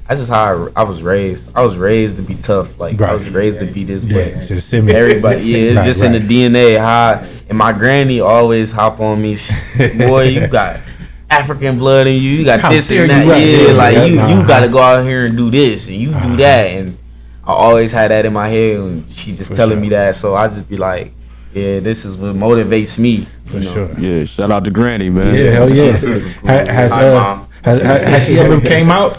that's just how I was raised. I was raised to be tough. Like I Right. was raised to be this Yeah, way. it's just semi- Everybody, yeah, it's Right, just in the right. DNA. And my granny always hop on me. Boy, you got African blood in you. You got How this dare and you, that. right, Yeah, yeah, like yeah, you uh-huh. got to go out here and do this and you do that. And I always had that in my head. And she just For telling sure. me that. So I just be like, yeah, this is what motivates me. For sure. Yeah, shout out to Granny, man. Yeah, hell yeah. Hi, Mom. Has she ever came out?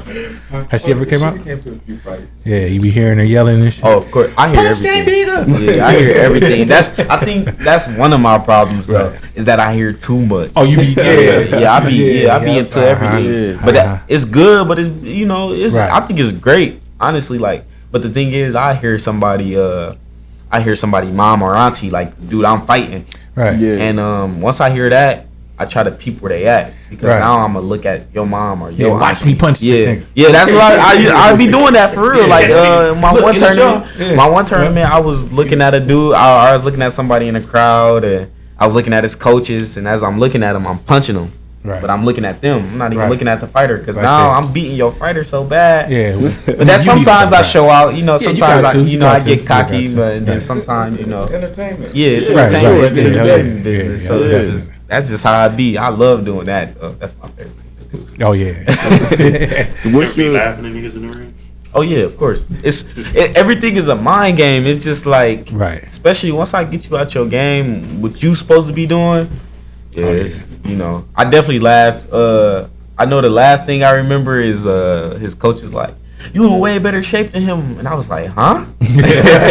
Has she ever came out? She came to a few fights. Yeah, you be hearing her yelling and shit. Oh, of course, I hear everything. Yeah, I hear everything. I think that's one of my problems though, Right. is that I hear too much. Oh, you be I be into everything. Yeah. But it's good, but it's Right. I think it's great, honestly. Like, but the thing is, I hear somebody mom or auntie like, dude, I'm fighting, Right. Yeah. and once I hear that, I try to peep where they at, because Right. now I'm gonna look at your mom or Yeah, your watch auntie. me punch this Yeah, nigga. yeah, that's what I be doing that for real. Like my Look, one in the tournament, jaw. Yeah. my one tournament, I was looking at a dude. I was looking at somebody in the crowd, and I was looking at his coaches. And as I'm looking at him, I'm punching him. Right. But I'm looking at them. I'm not even Right. looking at the fighter, because Right now there. I'm beating your fighter so bad. Yeah. But that sometimes I show out. you Sometimes got to. You I got get to. cocky, You got to. but then Right. sometimes It's entertainment. yeah, it's Right, entertainment. right. It's the Yeah, entertainment yeah, business. yeah, So yeah. that's just how I be. I love doing that. That's my favorite thing to do. Oh yeah. So what's You your laughing at niggas in the ring? Oh yeah, of course. Everything is a mind game. It's just like, Right. especially once I get you out your game, what you supposed to be doing. Yeah, it's, I definitely laughed. I know the last thing I remember is his coach was like, "You in way better shape than him," and I was like, "Huh?"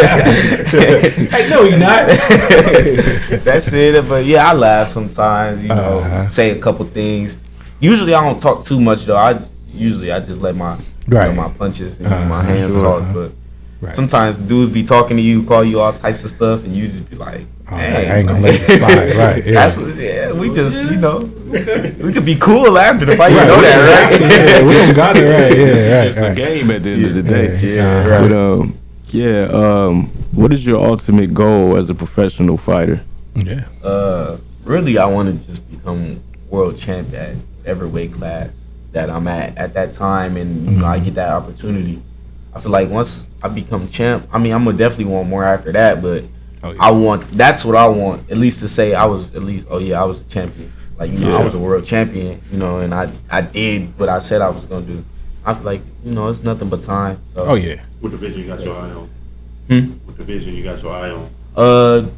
Hey, no, you're not. That's it. But yeah, I laugh sometimes. Say a couple things. Usually I don't talk too much though. I just let my Right. my punches and my hands sure, talk. But Right. sometimes dudes be talking to you, call you all types of stuff, and you just be like, Oh, "Hey, I ain't gonna let it slide. Right. Yeah. we just we could be cool after the fight. You know that, right? Yeah, we don't got it right. Yeah, right. it's a right. game at the end of the day. Yeah, But what is your ultimate goal as a professional fighter? Yeah. Really, I want to just become world champ at every weight class that I'm at that time, and I get that opportunity. I feel like once I become champ, I'm gonna definitely want more after that, but Oh, yeah. that's what I want, at least to say I was I was a champion. Like, I was a world champion, and I did what I said I was gonna do. I feel like, it's nothing but time. So. Oh yeah. What division you got your eye on? What division you got your eye on?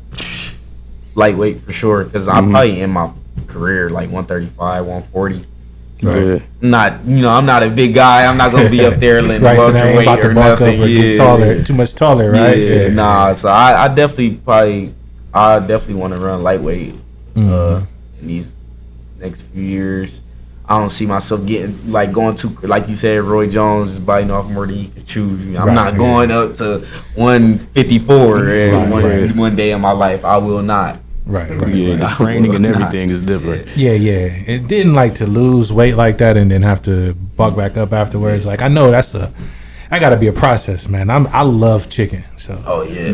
Lightweight for sure, because I'm probably in my career like 135, 140. Right. I'm not a big guy. I'm not gonna be up there letting Right. So now ain't welterweight about or to bulk up nothing. or get taller, too much taller, right? Yeah, nah. So I definitely want to run lightweight in these next few years. I don't see myself going to, like you said, Roy Jones is biting off more than he can chew. I'm Right, not going up to 154 Right. one day in my life. I will not. Right. Yeah, the Right. training and everything is different. Yeah. It didn't like to lose weight like that and then have to bulk back up afterwards. Like I know I gotta be a process, man. I love chicken, so. Oh yeah.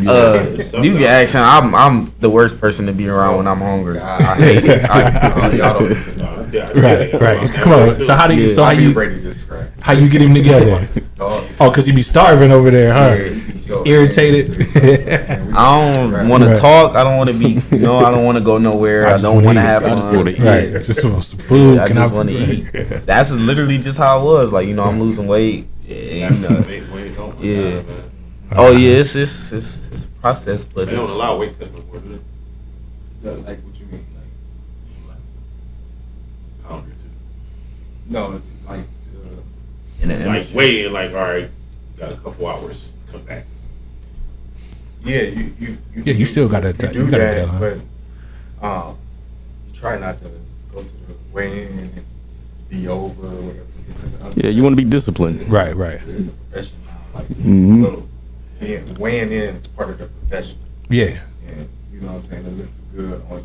You can ask him. I'm the worst person to be around when I'm hungry. I hate it. Y'all don't. Right. Come on. So how do you? So how I'll be you? ready to scrap. How you get him together? Dog. Oh, cause you be starving over there, huh? Yeah, you be so Irritated. I don't want to Right. talk. I don't want to be. I don't want to go nowhere. I just don't wanna want to eat. have I just fun. wanna eat. Right. Just want some food. I Can just want to eat. That's literally just how it was. Like, I'm losing weight. And, yeah. Oh yeah, it's a process, but They don't it's, allow weight cuts no more, do they? Like what you mean? Pound or two. No, like in the Like industry. weighing, like, all right, got a couple hours, come back. yeah, you Yeah, you still gotta you tell- do you gotta that, tell, huh? but you try not to go to the weigh-in and be over or whatever. Yeah, you want to be disciplined. Right. It's a profession now. Like, Mhm. so weighing in is part of the profession, Yeah. and you know what I'm saying. It looks good on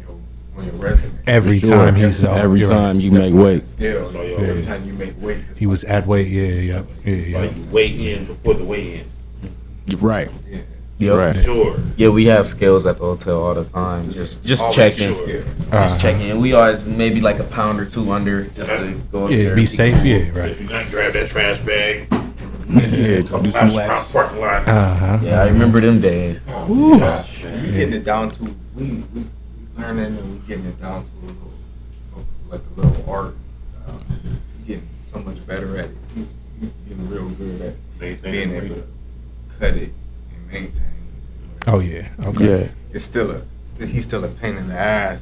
your resume. Every For sure. time he's Every you're time right. you make weight. Scale, So, yo, every time you make weight, it's He was at weight. Yeah. Like, you weigh in before the weigh in. You're right. yeah. Yep. Right. Sure. Yeah, we have scales at the hotel all the time. Just Always checking. keep scale. Just checking. And we always maybe like a pound or two under just to go up Yeah. there. Be safe. Yeah. So Right. if you not grab that trash bag, Yeah, couple do some laps around laps. the parking lot. Yeah, I remember them days. We getting it down to we learning and we getting it down to a little art. We getting so much better at it. He's getting real good at Maintaining being able weight. to cut it and maintain. Oh yeah. Okay. Yeah. It's still a he's still a pain in the ass.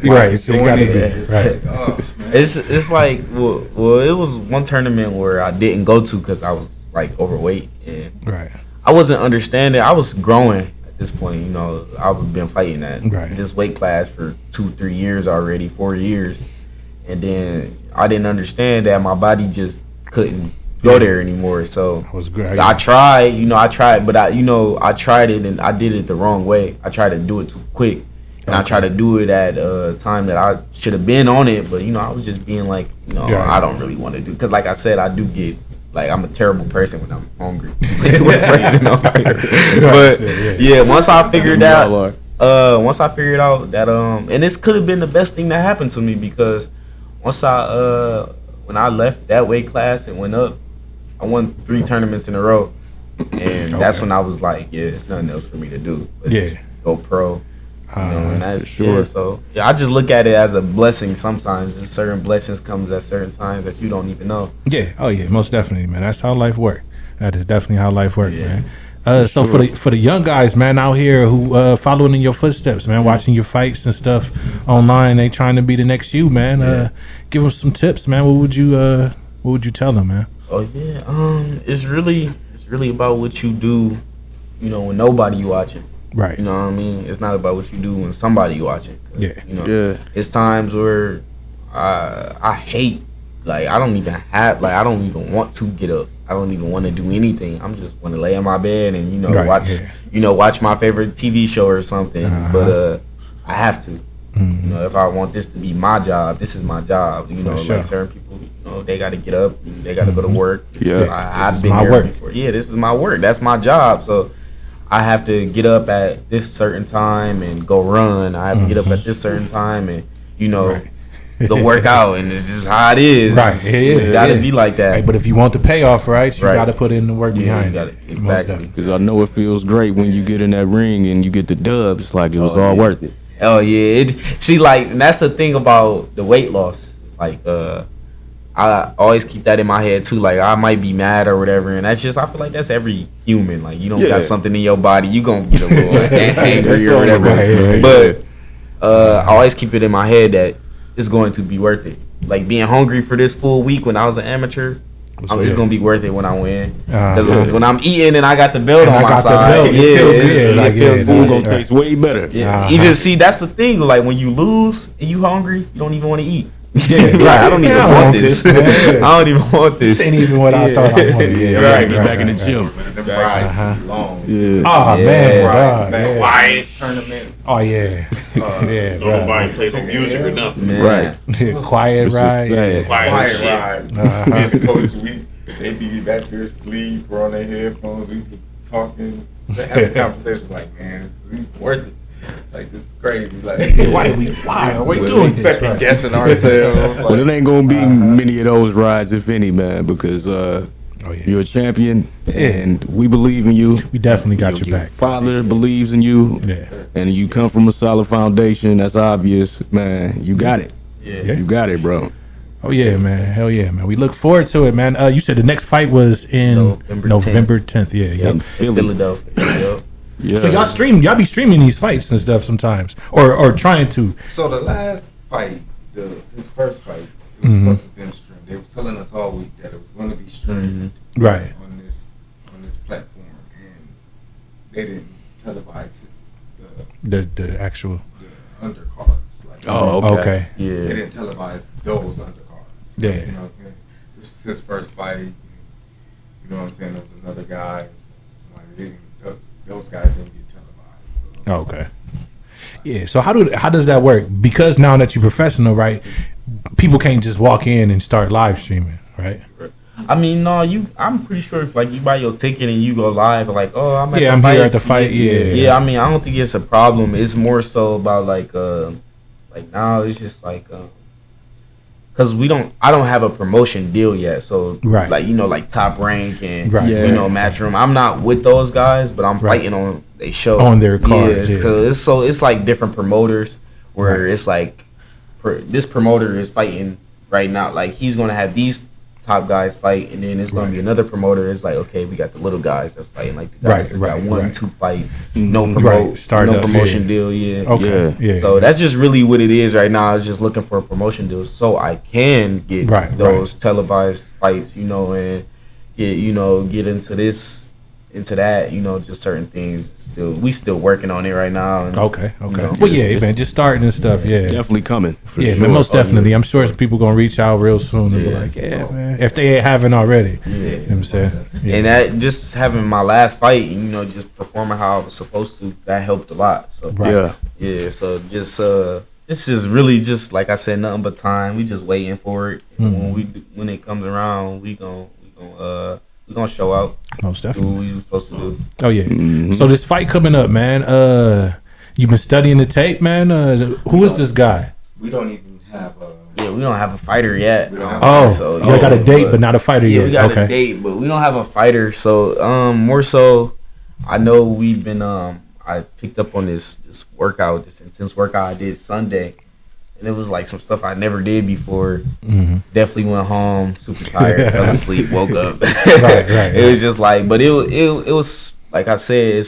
You're right. So you gotta be It's right. like, oh, man. It's like well, it was one tournament where I didn't go to because I was like overweight and Right. I wasn't understanding. I was growing at this point. You know, I've been fighting at Right. this weight class for 2-3 years already, 4 years, and then I didn't understand that my body just couldn't go there anymore. So That was great. I tried, but I tried it and I did it the wrong way. I tried to do it too quick, and I tried to do it at a time that I should have been on it. But I was just being like, Yeah. I don't really want to do because, like I said, I do get like I'm a terrible person when I'm hungry. But yeah, once I figured out that and this could have been the best thing that happened to me because once when I left that weight class and went up, I won 3 tournaments in a row, and that's when I was like, yeah, it's nothing else for me to do. But Yeah. go pro. And that's for sure. yeah, so I just look at it as a blessing. Sometimes and certain blessings comes at certain times that you don't even know. Yeah. Oh yeah. Most definitely, man. That's how life works. That is definitely how life works, Yeah. man. So for the young guys, man, out here who following in your footsteps, man, watching your fights and stuff online, they trying to be the next you, man. Give them some tips, man. What would you tell them, man? Oh yeah, it's really about what you do, when nobody watching. Right. You know what I mean? It's not about what you do when somebody watching. Yeah. Yeah. It's times where I hate, like I don't even want to get up. I don't even want to do anything. I'm just want to lay in my bed and Right, watch yeah. watch my favorite TV show or something. Uh-huh. But I have to. Mhm. If I want this to be my job, this is my job. For sure. Like certain people, they got to get up, they got to go to work. Yeah. I've is been my there work. before. Yeah, this is my work. That's my job. So I have to get up at this certain time and go run. I have to get up at this certain time and Right. go work out. And it's just how it is. Right. It is. It's got to Yeah. be like that. Right, but if you want the payoff, right, you Right. got to put in the work Yeah, behind you gotta- it. exactly. Most definitely. Because I know it feels great when you get in that ring and you get the dub. It's like it was all yeah. worth it. Oh yeah, and that's the thing about the weight loss. It's like I always keep that in my head too. Like I might be mad or whatever, and that's just I feel like that's every human. Like you don't Yeah. got something in your body, you gonna get a little angry or whatever. Right. But I always keep it in my head that it's going to be worth it. Like being hungry for this full week when I was an amateur. It's gonna be worth it when I win. Because when I'm eating and I got the belt And on I my got the side, belt, you feel good. Like, it feels yeah, Food good. gonna taste way better. Yeah. Uh-huh. Even see, that's the thing. Like when you lose and you hungry, you don't even want to eat. Yeah, Like, I don't even I want want this. this, man. I don't even want this. This ain't even what I thought I wanted. Yeah, Right, be back in the gym. Man, them rides Uh-huh. be long. Yeah. Oh Yeah. man, Rides, dog, man. yeah. Wide tournaments. Oh yeah, yeah, Nobody bro. plays no music or nothing. Man. Right. Quiet It's just ride. sad. Quiet Quiet shit. rides. Uh-huh. Me and the coach, they be back there asleep or on their headphones. We be talking, they having conversations like, man, it's worth it. Like this is crazy. Like Why are we we doing this? second Right? guessing ourselves. But it Like, ain't gonna be many of those rides, if any, man, because Oh yeah, you're a champion and we believe in you. we definitely got your back. Father believes in you, Yeah, and you come from a solid foundation. That's obvious, man. You got it. Yeah. You got it, bro. oh yeah, man. Hell yeah, man. We look forward to it, man. You said the next fight was in November November 10th. Yeah, yep. In Philly. Philadelphia. Yep. Yeah. So y'all be streaming these fights and stuff sometimes, or trying to. so the last fight, his first fight, it was Mhm. supposed to have been streamed. They was telling us all week that it was going to be streamed Right. on this platform, and they didn't televise it, The actual. the undercards. Like, Oh, Okay. They Yeah. didn't televise those undercards. Yeah. You know what I'm saying? This was his first fight. You know what I'm saying? There was another guy. Somebody didn't. Those guys didn't get televised. So. Okay. Yeah. So how does that work? Because now that you're professional, right? People can't just walk in and start live streaming, right? I mean, no, I'm pretty sure if like you buy your ticket and you go live, like, oh, I'm at Yeah, the I'm fight. here at the fight, yeah. Yeah. I mean, I don't think it's a problem. It's more so about like now it's just like, cause I don't have a promotion deal yet. So Right. like like Top Rank and Right. Yeah. Matchroom. I'm not with those guys, but I'm Right. fighting on a show On their cards, Yeah, yeah. cause it's like different promoters where Right. it's like this promoter is fighting right now. Like he's gonna have these top guys fight, and then it's going to be another promoter. It's like, okay, we got the little guys that's fighting, like the guys that got 1-2 fights, no promotion deal, So that's just really what it is right now. It's just looking for a promotion deal so I can get those televised fights, you know, and get into that, you know, just certain things. We still working on it right now. And, okay. You know, Well, man, just starting and stuff. Yeah, it's definitely coming. For sure. Man, most definitely. I'm sure people gonna reach out real soon and be like, man, if they haven't already. You know what I'm saying? Yeah. And that just having my last fight, you know, just performing how I was supposed to, that helped a lot. So So just this is really just like I said, nothing but time. We just waiting for it. And when it comes around, we gonna show out. Most definitely. Do what we supposed to do. Oh yeah. So this fight coming up, man. You been studying the tape, man. Who is this guy? We don't even have a. Yeah, we don't have a fighter yet. We don't have you got a date, but not a fighter yet. We got a date, but we don't have a fighter. So more so, I know we've been. I picked up on this workout, this intense workout I did Sunday. And it was like some stuff I never did before. Definitely went home super tired, fell asleep, woke up. It was just like, but it was like I said,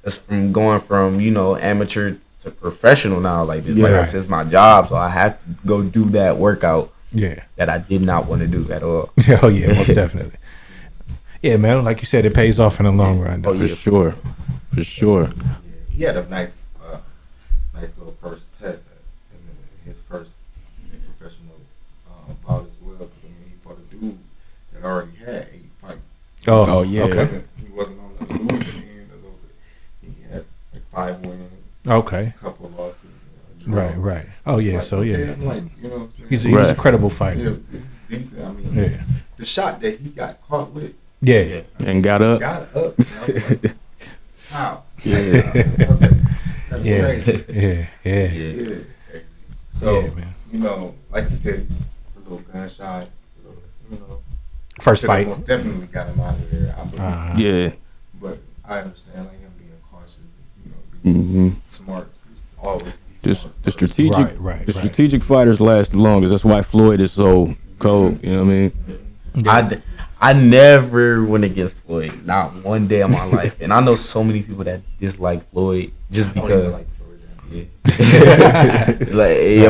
it's from going from, you know, amateur to professional now. Like this, like I said, it's my job, so I have to go do that workout. That I did not want to do at all. Oh yeah, most definitely. Yeah, man. Like you said, it pays off in the long run. Though. For sure. He had a nice little first test. His first professional bout as well, because I mean he fought a dude that already had 8 fights. Oh yeah. Okay. He wasn't on the losing end of those. He had like 5 wins. Okay. A couple of losses. Right. Oh yeah. Like, So yeah. I'm like, you know what I'm saying? He's a credible fighter. Yeah, it was decent. I mean, the shot that he got caught with. Yeah. And got up. And I was like, how? Yeah. I was like, that's crazy. Yeah. So, you know, like you said, it's a little gunshot. You know, first fight. Most definitely got him out of there. I believe. But I understand like him being cautious, you know, being smart. It's always be smart. The strategic, right. strategic fighters last the longest. That's why Floyd is so cold. You know what I mean? I never went against Floyd, not one day of my life, and I know so many people that dislike Floyd just because.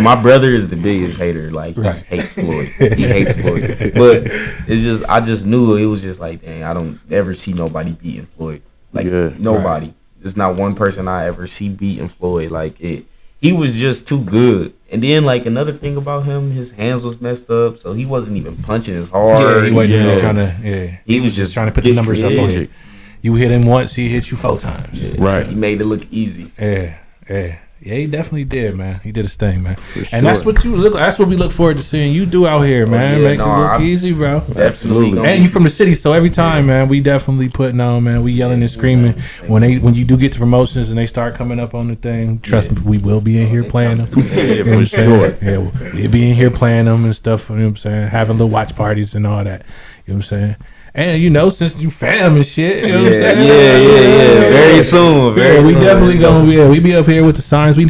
My brother is the biggest hater. Like he hates Floyd. He hates Floyd. But it's just I just knew it was just like, dang, I don't ever see nobody beating Floyd. Like nobody. There's not one person I ever see beating Floyd. Like he was just too good. And then like another thing about him, his hands was messed up, so he wasn't even punching as hard. Yeah, he wasn't really trying to. He was just trying to put the numbers up on you. You hit him once, he hit you 4 times. Right. He made it look easy. Yeah, he definitely did, man. He did his thing, man. And that's what that's what we look forward to seeing you do out here, man. Make it look easy, bro. Absolutely. And you from the city, so every time, man, we definitely putting on, man. We yelling and screaming when you do get to promotions and they start coming up on the thing. Trust me, we will be in here playing them. For sure. Yeah, we'll be in here playing them and stuff. You know what I'm saying? Having little watch parties and all that. You know what I'm saying? And you know, since you fam and shit, you know what I'm saying? Yeah. Very soon. We definitely gonna we be up here with the signs. We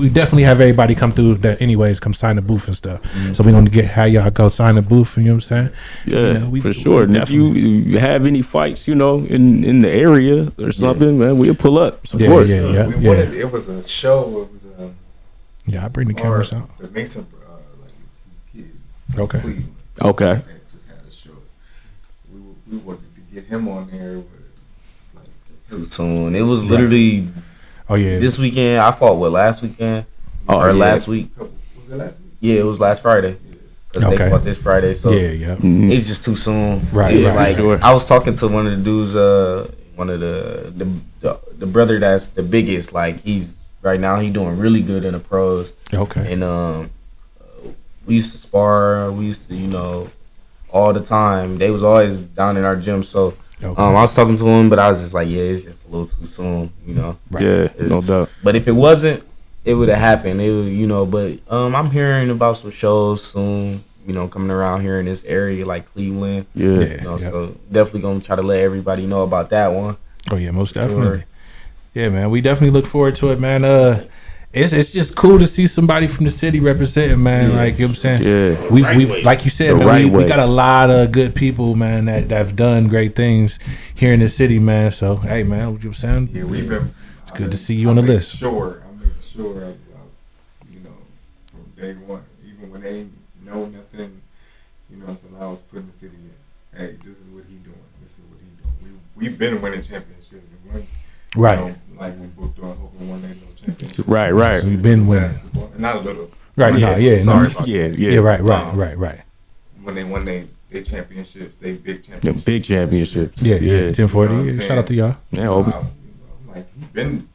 definitely have everybody come through that anyways, come sign the booth and stuff. So we gonna get how y'all go sign the booth, you know what I'm saying? Yeah, for sure. And if you have any fights, you know, in the area or something, man, we'll pull up. Support. It was a show. It was I bring the cameras out. The Mason like some kids. Okay. Cleveland. Okay. We wanted to get him on there, but it's too soon. It was literally this weekend. I fought last weekend last week. Was it last week? Yeah, it was last Friday. Because they fought this Friday, so it's just too soon. Right. It's like I was talking to one of the dudes, one of the brother that's the biggest. Like he's right now, he doing really good in the pros. Okay. And we used to spar. We used to, you know, all the time. They was always down in our gym. So I was talking to him, but I was just like, it's just a little too soon, you know. Right. Yeah, no doubt. But if it wasn't, it would have happened. It would, you know. But I'm hearing about some shows soon, you know, coming around here in this area like Cleveland. You know, so definitely gonna try to let everybody know about that one. Oh yeah, most definitely. Yeah, man, we definitely look forward to it, man. it's just cool to see somebody from the city representing, man. Like, you know what I'm saying? Yeah. We've like you said, The man, right we way. got a lot of good people, man, that have done great things here in the city, man. So, hey, man, you know what I'm saying? Yeah, we've been. It's good to see you on the list. I make sure, you know, from day one, even when they know nothing, you know what I'm saying, I was putting the city in. Hey, this is what he doing. This is what he doing. We've been winning championships. And when, Right. You know, like when booked on hoping one day no championship. Right. We've been winning. Basketball. Not a little. Right, Yeah. no, yeah. Sorry no, about Yeah, that. yeah. right. When they won they championships, they big The championships. big championships. Yeah. 1040. You know what I'm Shout saying? out to y'all. Yeah, Obi. Like he been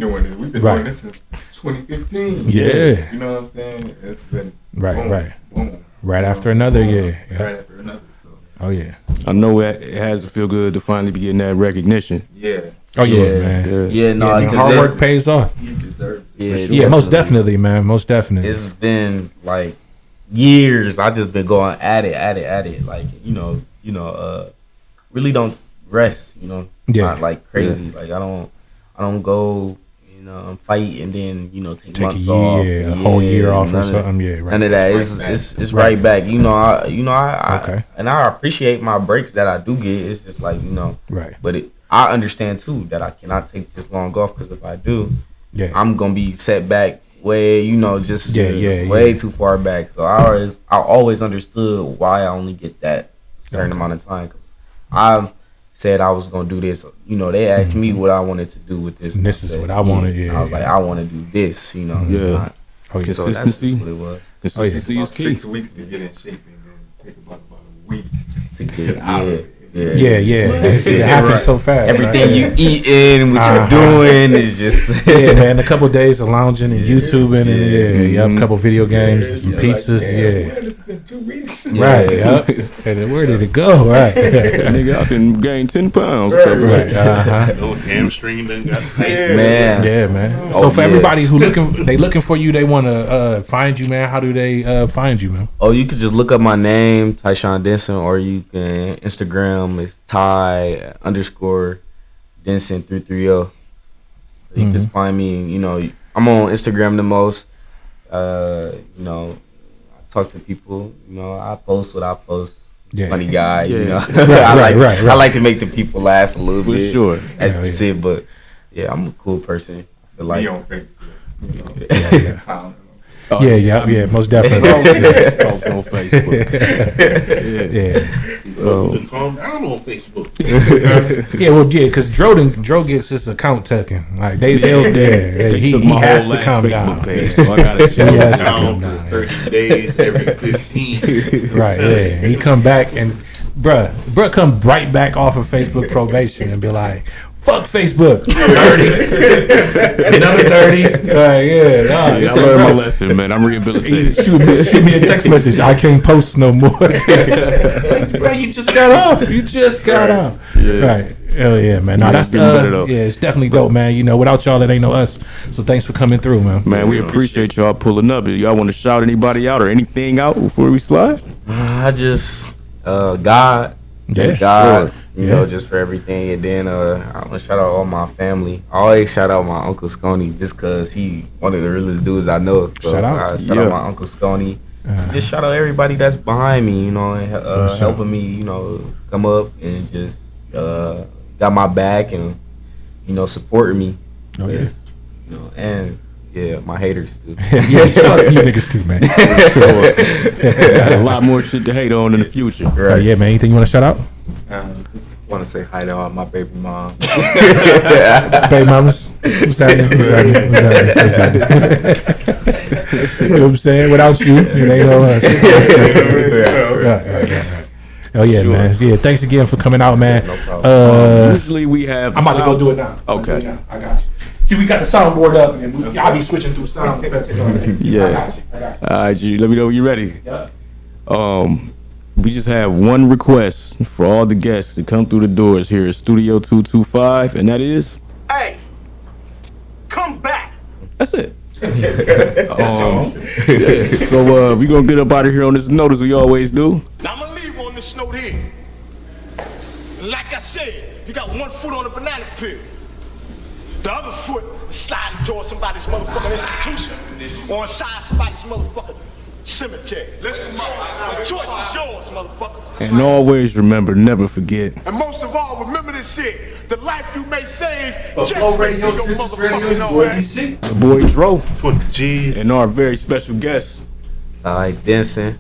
doing it. We've been Right. doing this since 2015. Yeah. You know what I'm saying? It's been Right, boom, right. boom. Right You after know, another, boom, yeah. Right after another. So Oh, yeah. I know it has to feel good to finally be getting that recognition. yeah, Oh, yeah, Yeah. man. Yeah. Yeah, no, Yeah, man, because hard it's- work pays off. he deserves it. Yeah, Yeah, most definitely, man. Most definitely. It's been like years. I just been going at it. Like, really don't rest, Yeah. Not like crazy. Like I don't go, fight and then, take Take a months off. year, a whole year off or none of- something. Yeah, right. None of that. It's right back. I Okay. and I appreciate my breaks that I do get. It's just like, Right. but I understand too that I cannot take this long off, because if I do, Yeah. I'm gonna be set back way, just Yeah. way too far back. So I always understood why I only get that certain amount of time. 'Cause I said I was gonna do this. They asked me what I wanted to do with this. And this I is said, what I wanted, yeah, I was like, yeah. I want to do this. It's Yeah. not- Oh, yeah. So that's Consistency. just what it was. Consistency About is key. 6 weeks to get in shape and then take about a week To to get out of it. Yeah. It happens Right. so fast. Everything right? you eating, what Uh-huh. you're doing is just Yeah, man. A couple of days of lounging and YouTubing and a couple video games, and some You're pizzas. like, yeah. man, it's been 2 weeks. Right. Yep. And then where did it go? Right. Nigga, I can gain 10 pounds. Right. Uh-huh. No hamstring done got tight. man. Yeah, man. Oh, So for yeah. everybody who looking for you, they want to find you, man. How do they find you, man? Oh, you could just look up my name, Tyshawn Denson, or you can Instagram. It's Ty_Denson 330. You can find me. I'm on Instagram the most. I talk to people. I post what I post. Yeah. Funny guy. Yeah. Right. I like to make the people laugh a little For bit. sure. As Yeah, you yeah. said, but yeah, I'm a cool person. I feel like. Me on Facebook. You know, Yeah. I don't know. Oh, Yeah. Most definitely. Post on Facebook. Yeah. To calm down on Facebook. Yeah, well, yeah, because Dro gets his account taken. Like he took he my has whole to calm Facebook down. page, so I gotta He has to Down calm for down. 30 days every 15. Right, yeah. He come back and bruh come right back off of Facebook probation and be like, fuck Facebook. 30. Another 30. I learned my lesson, man. I'm rehabilitated. Shoot me a text message. I can't post no more. Bro, you just got off. Yeah. Right. Hell yeah, man. No, Yeah, that's getting better, though. yeah, it's definitely dope, man. Without y'all, it ain't no us. So thanks for coming through, man. Man, we appreciate y'all pulling up. Y'all want to shout anybody out or anything out before we slide? I just God. Yeah, God, sure. just for everything. And then I want to shout out all my family. I always shout out my Uncle Sconey just because he one of the realest dudes I know. So Shout out. I shout out my Uncle Sconey. Just shout out everybody that's behind me, and sure. helping me, come up and just got my back and, supporting me. Oh, yeah. Yes. And yeah, my haters too. Yeah, shout out to you niggas too, man. Got a lot more shit to hate on in the future. Right. Yeah, man. Anything you want to shout out? Just want to say hi to all my baby moms. Baby mamas. What's happening? You know what I'm saying? Without you, it ain't no us. Right. Oh yeah, man. Yeah, thanks again for coming out, man. No problem. Usually we have. I'm about to go do it now. Okay. I got you. See, we got the soundboard up, and I'll be switching through sound effects. Yeah. I got you. All right, G. Let me know when you're ready. Yeah. We just have one request for all the guests to come through the doors here at Studio 225, and that is. Hey, come back. That's it. Yeah. So we gonna get up out of here on this note as we always do. Now I'm gonna leave on this note here. And like I said, you got one foot on the banana peel. the other foot sliding towards somebody's motherfucking institution or inside somebody's motherfucking cemetery. Listen, the choice is yours, motherfucker. And always remember, never forget. And most of all, remember this shit. The life you may save But just Flow may Radio, be your this is Radio, motherfucking boy, own. DC. The boy Dro 20 G's. and our very special guest, Tyshawn Denson.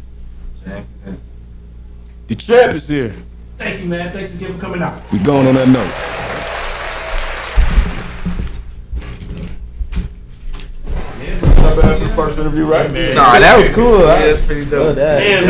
James Denson. the champ is here. Thank you, man. Thanks again for coming out. We going on that note. Not bad for the first interview, right? Nah, that was cool. Yeah, it's pretty dope. That. Damn,